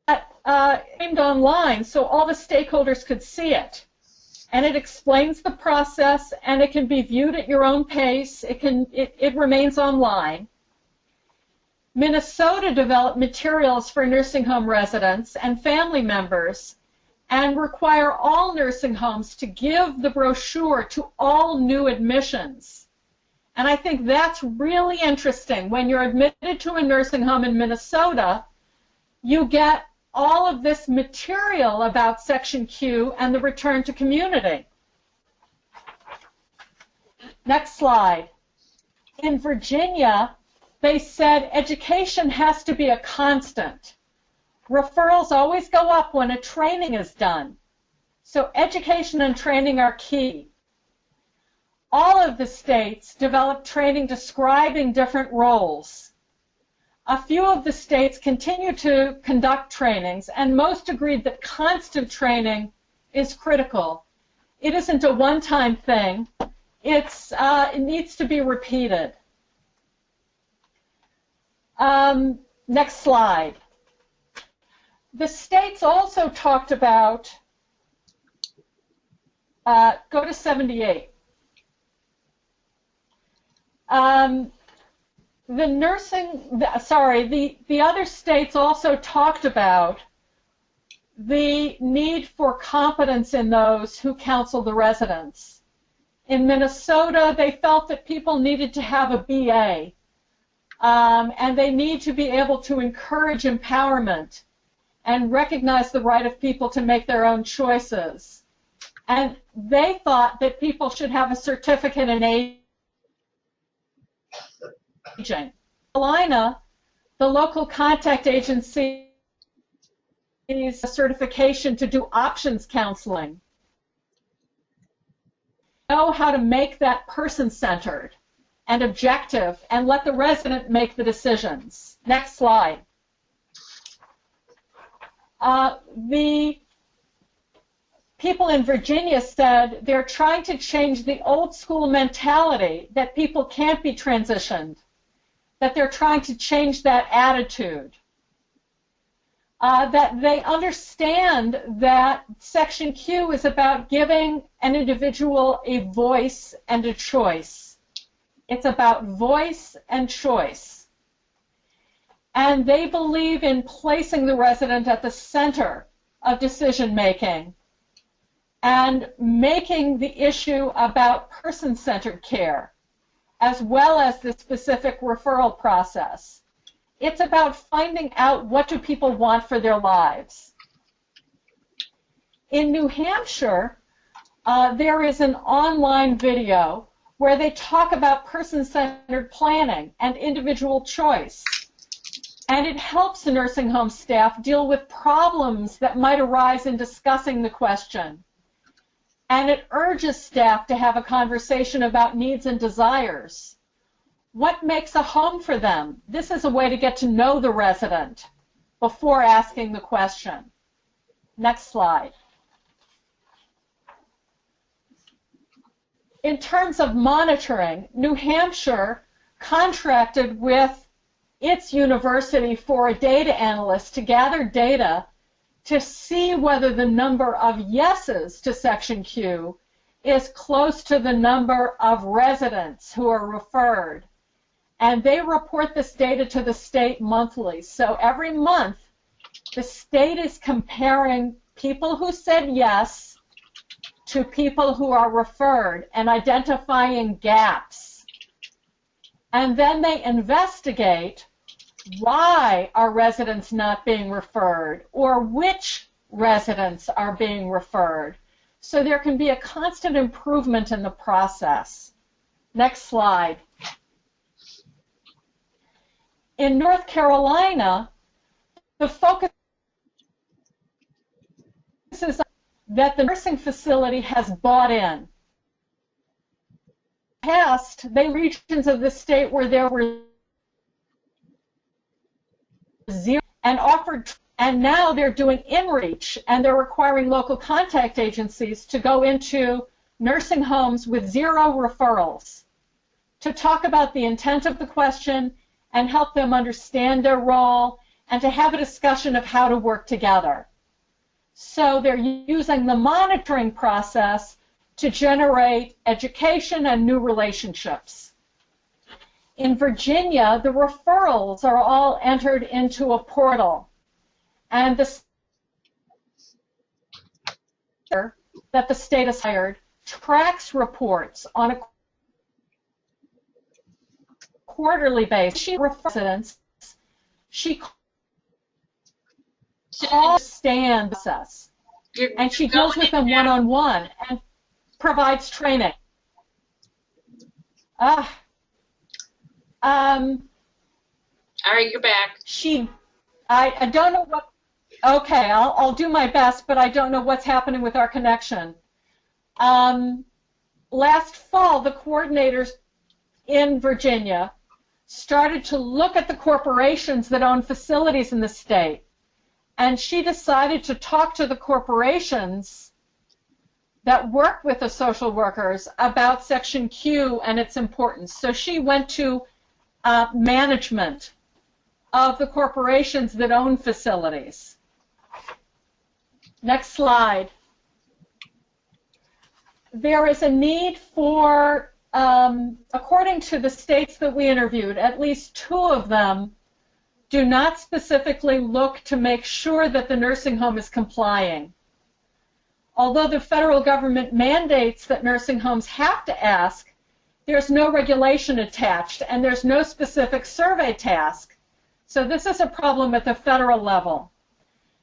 that aimed online so all the stakeholders could see it. And it explains the process, and it can be viewed at your own pace. It remains online. Minnesota developed materials for nursing home residents and family members and require all nursing homes to give the brochure to all new admissions. And I think that's really interesting. When you're admitted to a nursing home in Minnesota, you get all of this material about Section Q and the return to community. Next slide. In Virginia, they said education has to be a constant. Referrals always go up when a training is done. So education and training are key. All of the states developed training describing different roles. A few of the states continue to conduct trainings, and most agreed that constant training is critical. It isn't a one-time thing. It needs to be repeated. Next slide. The states also talked about, go to 78. The other states also talked about the need for competence in those who counsel the residents. In Minnesota, they felt that people needed to have a BA, and they need to be able to encourage empowerment and recognize the right of people to make their own choices. And they thought that people should have a certificate in aging. In Carolina, the local contact agency needs a certification to do options counseling. Know how to make that person-centered and objective and let the resident make the decisions. Next slide. The people in Virginia said they're trying to change the old school mentality that people can't be transitioned, that they're trying to change that attitude, that they understand that Section Q is about giving an individual a voice and a choice. It's about voice and choice. And they believe in placing the resident at the center of decision making and making the issue about person-centered care, as well as the specific referral process. It's about finding out what do people want for their lives. In New Hampshire, there is an online video where they talk about person-centered planning and individual choice. And it helps the nursing home staff deal with problems that might arise in discussing the question. And it urges staff to have a conversation about needs and desires. What makes a home for them? This is a way to get to know the resident before asking the question. Next slide. In terms of monitoring, New Hampshire contracted with its university for a data analyst to gather data to see whether the number of yeses to Section Q is close to the number of residents who are referred. And they report this data to the state monthly. So every month, the state is comparing people who said yes to people who are referred and identifying gaps. And then they investigate why are residents not being referred or which residents are being referred. So there can be a constant improvement in the process. Next slide. In North Carolina, the focus is that the nursing facility has bought in. In the past, they regions of the state where there were zero and offered, and now they're doing in-reach, and they're requiring local contact agencies to go into nursing homes with 0 referrals to talk about the intent of the question and help them understand their role and to have a discussion of how to work together. So they're using the monitoring process to generate education and new relationships. In Virginia, the referrals are all entered into a portal, and the that the state has hired tracks reports on a quarterly basis. She refers residents. She understands us, and she goes with them one-on-one and provides training. All right, you're back. I don't know what. Okay, I'll do my best, but I don't know what's happening with our connection. Last fall, the coordinators in Virginia started to look at the corporations that own facilities in the state, and she decided to talk to the corporations that work with the social workers about Section Q and its importance. So she went to management of the corporations that own facilities. Next slide. There is a need for, according to the states that we interviewed, at least 2 of them do not specifically look to make sure that the nursing home is complying. Although the federal government mandates that nursing homes have to ask, there's no regulation attached, and there's no specific survey task. So this is a problem at the federal level.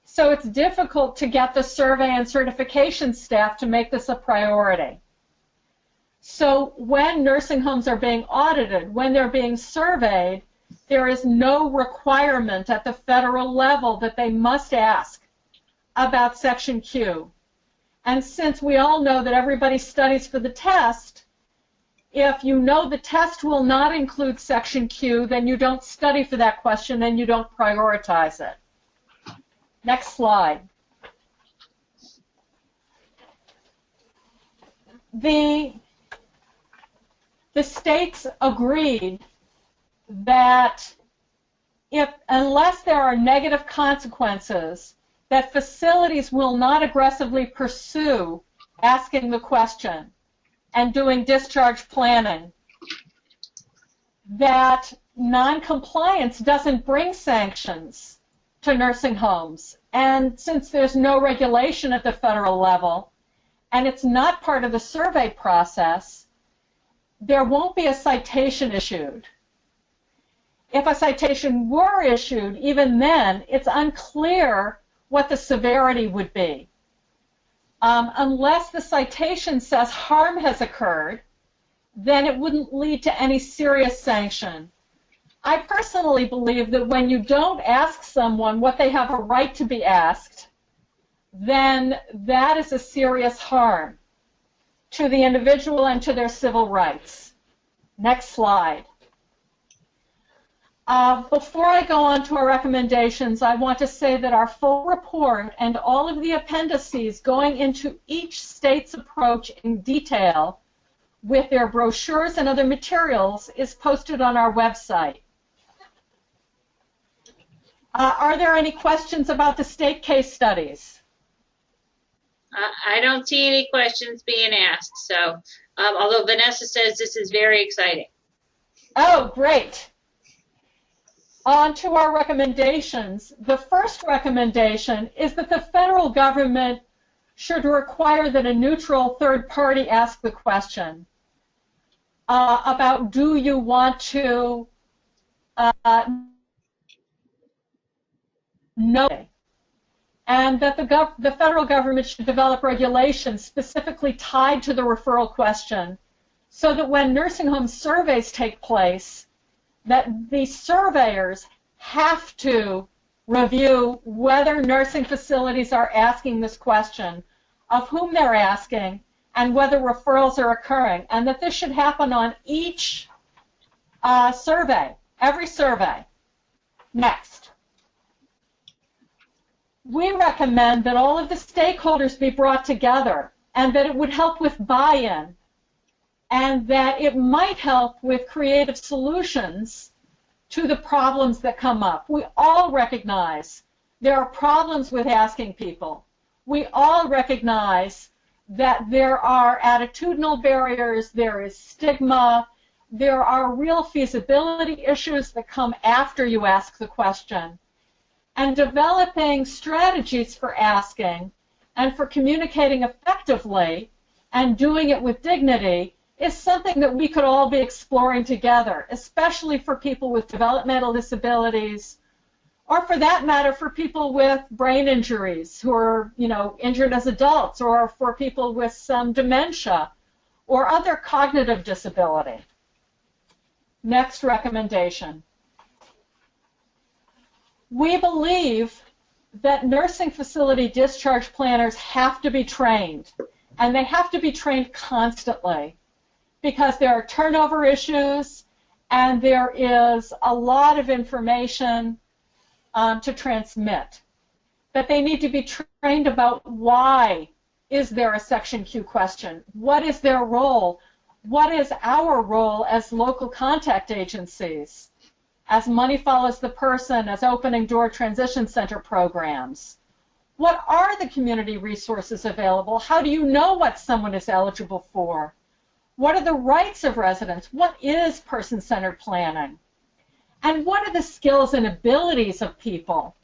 So it's difficult to get the survey and certification staff to make this a priority. So when nursing homes are being audited, when they're being surveyed, there is no requirement at the federal level that they must ask about Section Q. And since we all know that everybody studies for the test, if you know the test will not include Section Q, then you don't study for that question and you don't prioritize it. Next slide. The states agreed that unless there are negative consequences, that facilities will not aggressively pursue asking the question and doing discharge planning, that noncompliance doesn't bring sanctions to nursing homes. And since there's no regulation at the federal level, and it's not part of the survey process, there won't be a citation issued. If a citation were issued, even then, it's unclear what the severity would be. Unless the citation says harm has occurred, then it wouldn't lead to any serious sanction. I personally believe that when you don't ask someone what they have a right to be asked, then that is a serious harm to the individual and to their civil rights. Next slide. Before I go on to our recommendations, I want to say that our full report and all of the appendices going into each state's approach in detail with their brochures and other materials is posted on our website. Are there any questions about the state case studies? I don't see any questions being asked, so although Vanessa says this is very exciting. Oh, great. On to our recommendations. The first recommendation is that the federal government should require that a neutral third party ask the question about do you want to know, and that the federal government should develop regulations specifically tied to the referral question so that when nursing home surveys take place, that the surveyors have to review whether nursing facilities are asking this question, of whom they're asking, and whether referrals are occurring, and that this should happen on each survey, every survey. Next. We recommend that all of the stakeholders be brought together and that it would help with buy-in and that it might help with creative solutions to the problems that come up. We all recognize there are problems with asking people. We all recognize that there are attitudinal barriers, there is stigma, there are real feasibility issues that come after you ask the question. And developing strategies for asking and for communicating effectively and doing it with dignity is something that we could all be exploring together, especially for people with developmental disabilities, or for that matter, for people with brain injuries who are, injured as adults, or for people with some dementia or other cognitive disability. Next recommendation. We believe that nursing facility discharge planners have to be trained, and they have to be trained constantly because there are turnover issues and there is a lot of information to transmit. That they need to be trained about why is there a Section Q question? What is their role? What is our role as local contact agencies? As Money Follows the Person, as Opening Door Transition Center programs. What are the community resources available? How do you know what someone is eligible for? What are the rights of residents? What is person-centered planning? And what are the skills and abilities of people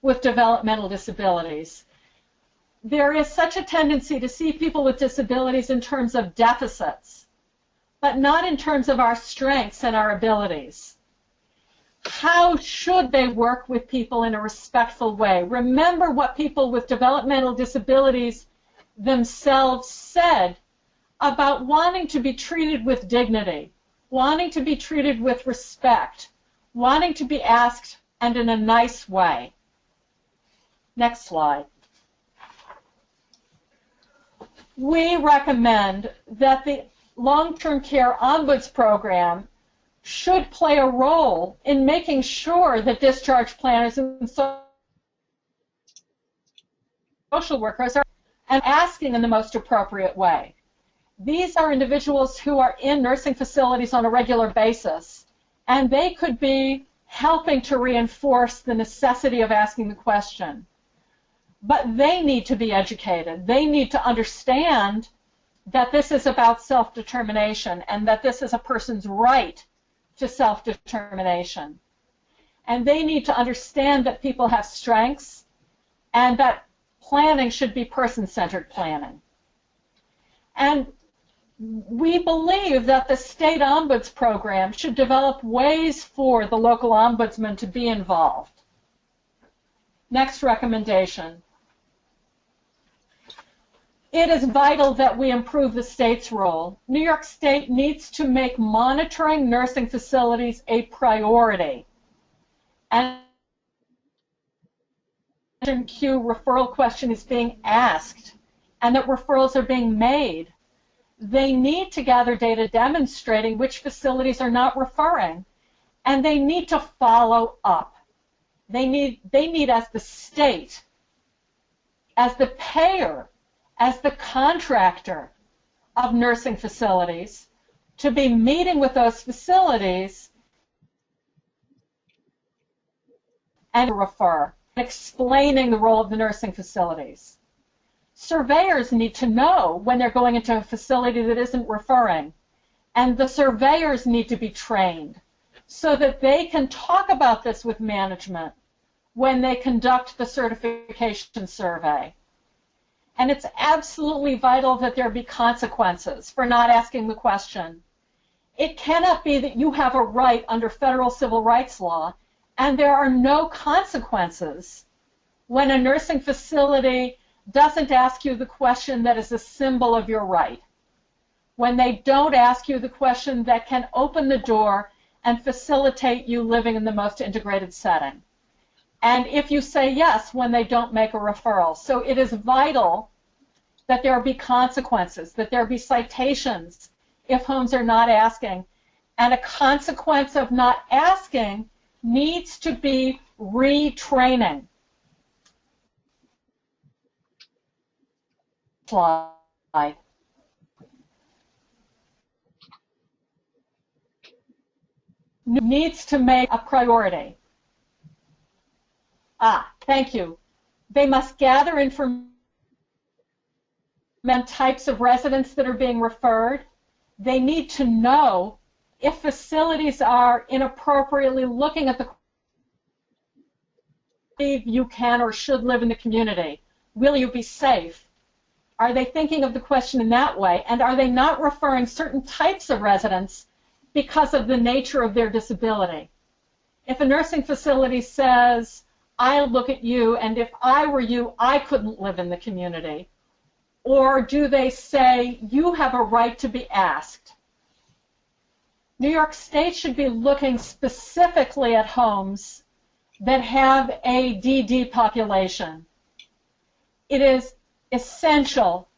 with developmental disabilities? There is such a tendency to see people with disabilities in terms of deficits, but not in terms of our strengths and our abilities. How should they work with people in a respectful way? Remember what people with developmental disabilities themselves said about wanting to be treated with dignity, wanting to be treated with respect, wanting to be asked and in a nice way. Next slide. We recommend that the long-term care ombuds program should play a role in making sure that discharge planners and social workers are and asking in the most appropriate way. These are individuals who are in nursing facilities on a regular basis, and they could be helping to reinforce the necessity of asking the question. But they need to be educated. They need to understand that this is about self-determination and that this is a person's right to self-determination. And they need to understand that people have strengths and that planning should be person-centered planning. And we believe that the state ombuds program should develop ways for the local ombudsman to be involved. Next recommendation. It is vital that we improve the state's role. New York State needs to make monitoring nursing facilities a priority. And the Q referral question is being asked and that referrals are being made. They need to gather data demonstrating which facilities are not referring, and they need to follow up. They need as the state, as the payer, as the contractor of nursing facilities, to be meeting with those facilities and refer, explaining the role of the nursing facilities. Surveyors need to know when they're going into a facility that isn't referring, and the surveyors need to be trained so that they can talk about this with management when they conduct the certification survey. And it's absolutely vital that there be consequences for not asking the question. It cannot be that you have a right under federal civil rights law and there are no consequences when a nursing facility doesn't ask you the question that is a symbol of your right, when they don't ask you the question that can open the door and facilitate you living in the most integrated setting. And if you say yes, when they don't make a referral. So it is vital that there be consequences, that there be citations if homes are not asking. And a consequence of not asking needs to be retraining. Slide. Needs to make a priority. Thank you. They must gather information on types of residents that are being referred. They need to know if facilities are inappropriately looking at the you can or should live in the community. Will you be safe? Are they thinking of the question in that way? And are they not referring certain types of residents because of the nature of their disability? If a nursing facility says, I'll look at you, and if I were you, I couldn't live in the community. Or do they say, you have a right to be asked? New York State should be looking specifically at homes that have a DD population. It is essential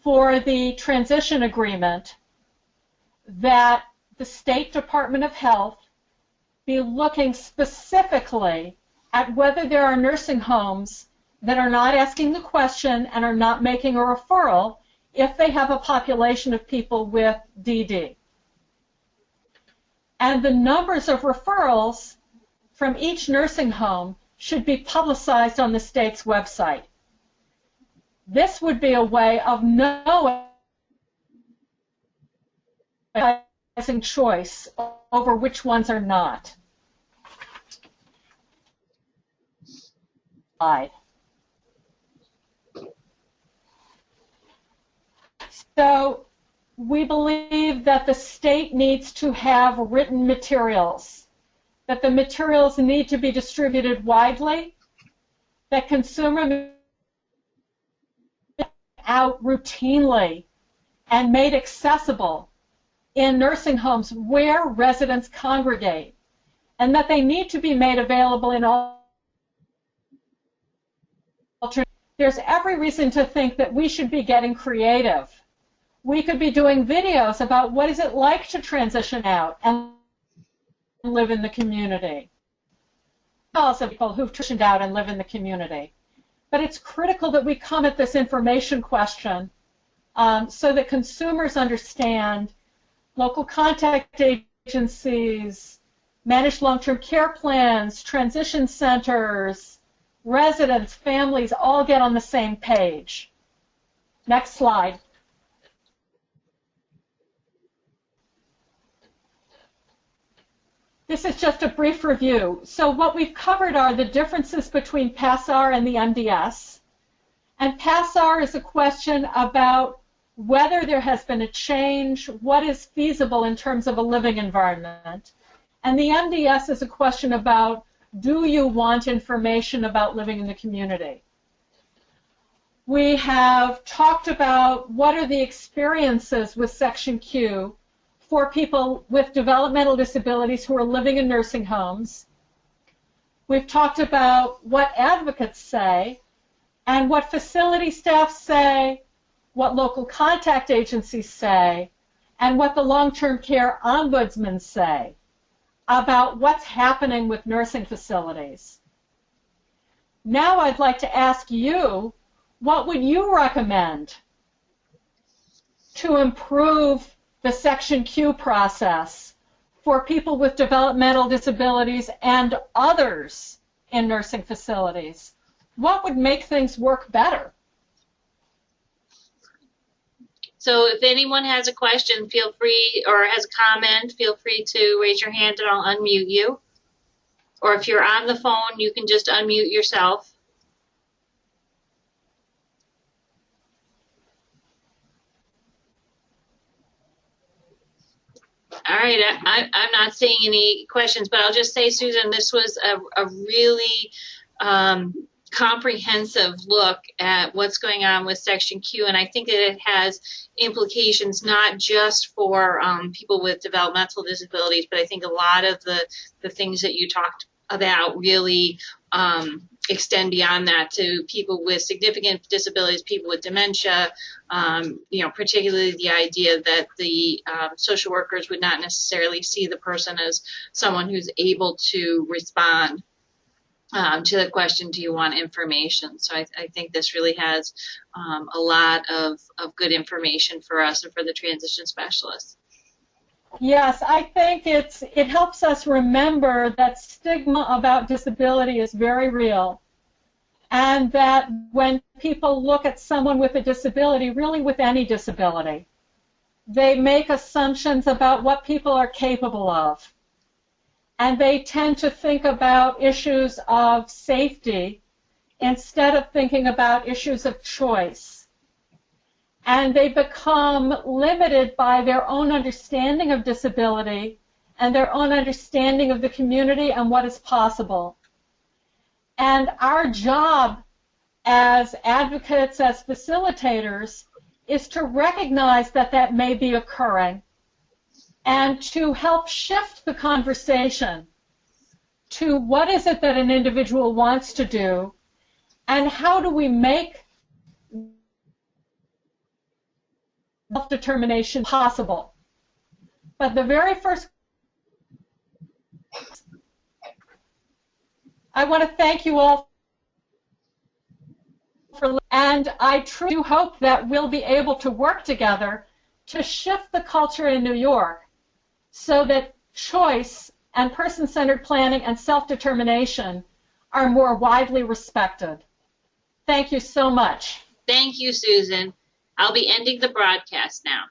for the transition agreement that the State Department of Health be looking specifically at whether there are nursing homes that are not asking the question and are not making a referral if they have a population of people with DD. And the numbers of referrals from each nursing home should be publicized on the state's website. This would be a way of knowing choice over which ones are not. So we believe that the state needs to have written materials that the materials need to be distributed widely, that consumers out routinely and made accessible in nursing homes where residents congregate, and that they need to be made available in all. There's every reason to think that we should be getting creative. We could be doing videos about what is it like to transition out and live in the community. Also, people who've transitioned out and live in the community. But it's critical that we come at this information question so that consumers understand local contact agencies, managed long-term care plans, transition centers, residents, families, all get on the same page. Next slide. This is just a brief review. So what we've covered are the differences between PASSAR and the MDS. And PASSAR is a question about whether there has been a change, what is feasible in terms of a living environment. And the MDS is a question about, do you want information about living in the community? We have talked about what are the experiences with Section Q for people with developmental disabilities who are living in nursing homes. We've talked about what advocates say and what facility staff say, what local contact agencies say, and what the long-term care ombudsman say about what's happening with nursing facilities. Now I'd like to ask you, what would you recommend to improve the Section Q process for people with developmental disabilities and others in nursing facilities? What would make things work better? So if anyone has a question, feel free, or has a comment, feel free to raise your hand and I'll unmute you. Or if you're on the phone, you can just unmute yourself. All right, I'm not seeing any questions, but I'll just say, Susan, this was a really comprehensive look at what's going on with Section Q, and I think that it has implications not just for people with developmental disabilities, but I think a lot of the things that you talked about really extend beyond that to people with significant disabilities, people with dementia, you know, particularly the idea that the social workers would not necessarily see the person as someone who's able to respond to the question, do you want information? So I think this really has a lot of good information for us and for the transition specialists. Yes, I think it helps us remember that stigma about disability is very real, and that when people look at someone with a disability, really with any disability, they make assumptions about what people are capable of. And they tend to think about issues of safety instead of thinking about issues of choice. And they become limited by their own understanding of disability and their own understanding of the community and what is possible. And our job as advocates, as facilitators, is to recognize that that may be occurring and to help shift the conversation to what is it that an individual wants to do and how do we make self-determination possible. But the very first, I want to thank you all for, and I truly hope that we'll be able to work together to shift the culture in New York so that choice and person-centered planning and self-determination are more widely respected. Thank you so much. Thank you, Susan. I'll be ending the broadcast now.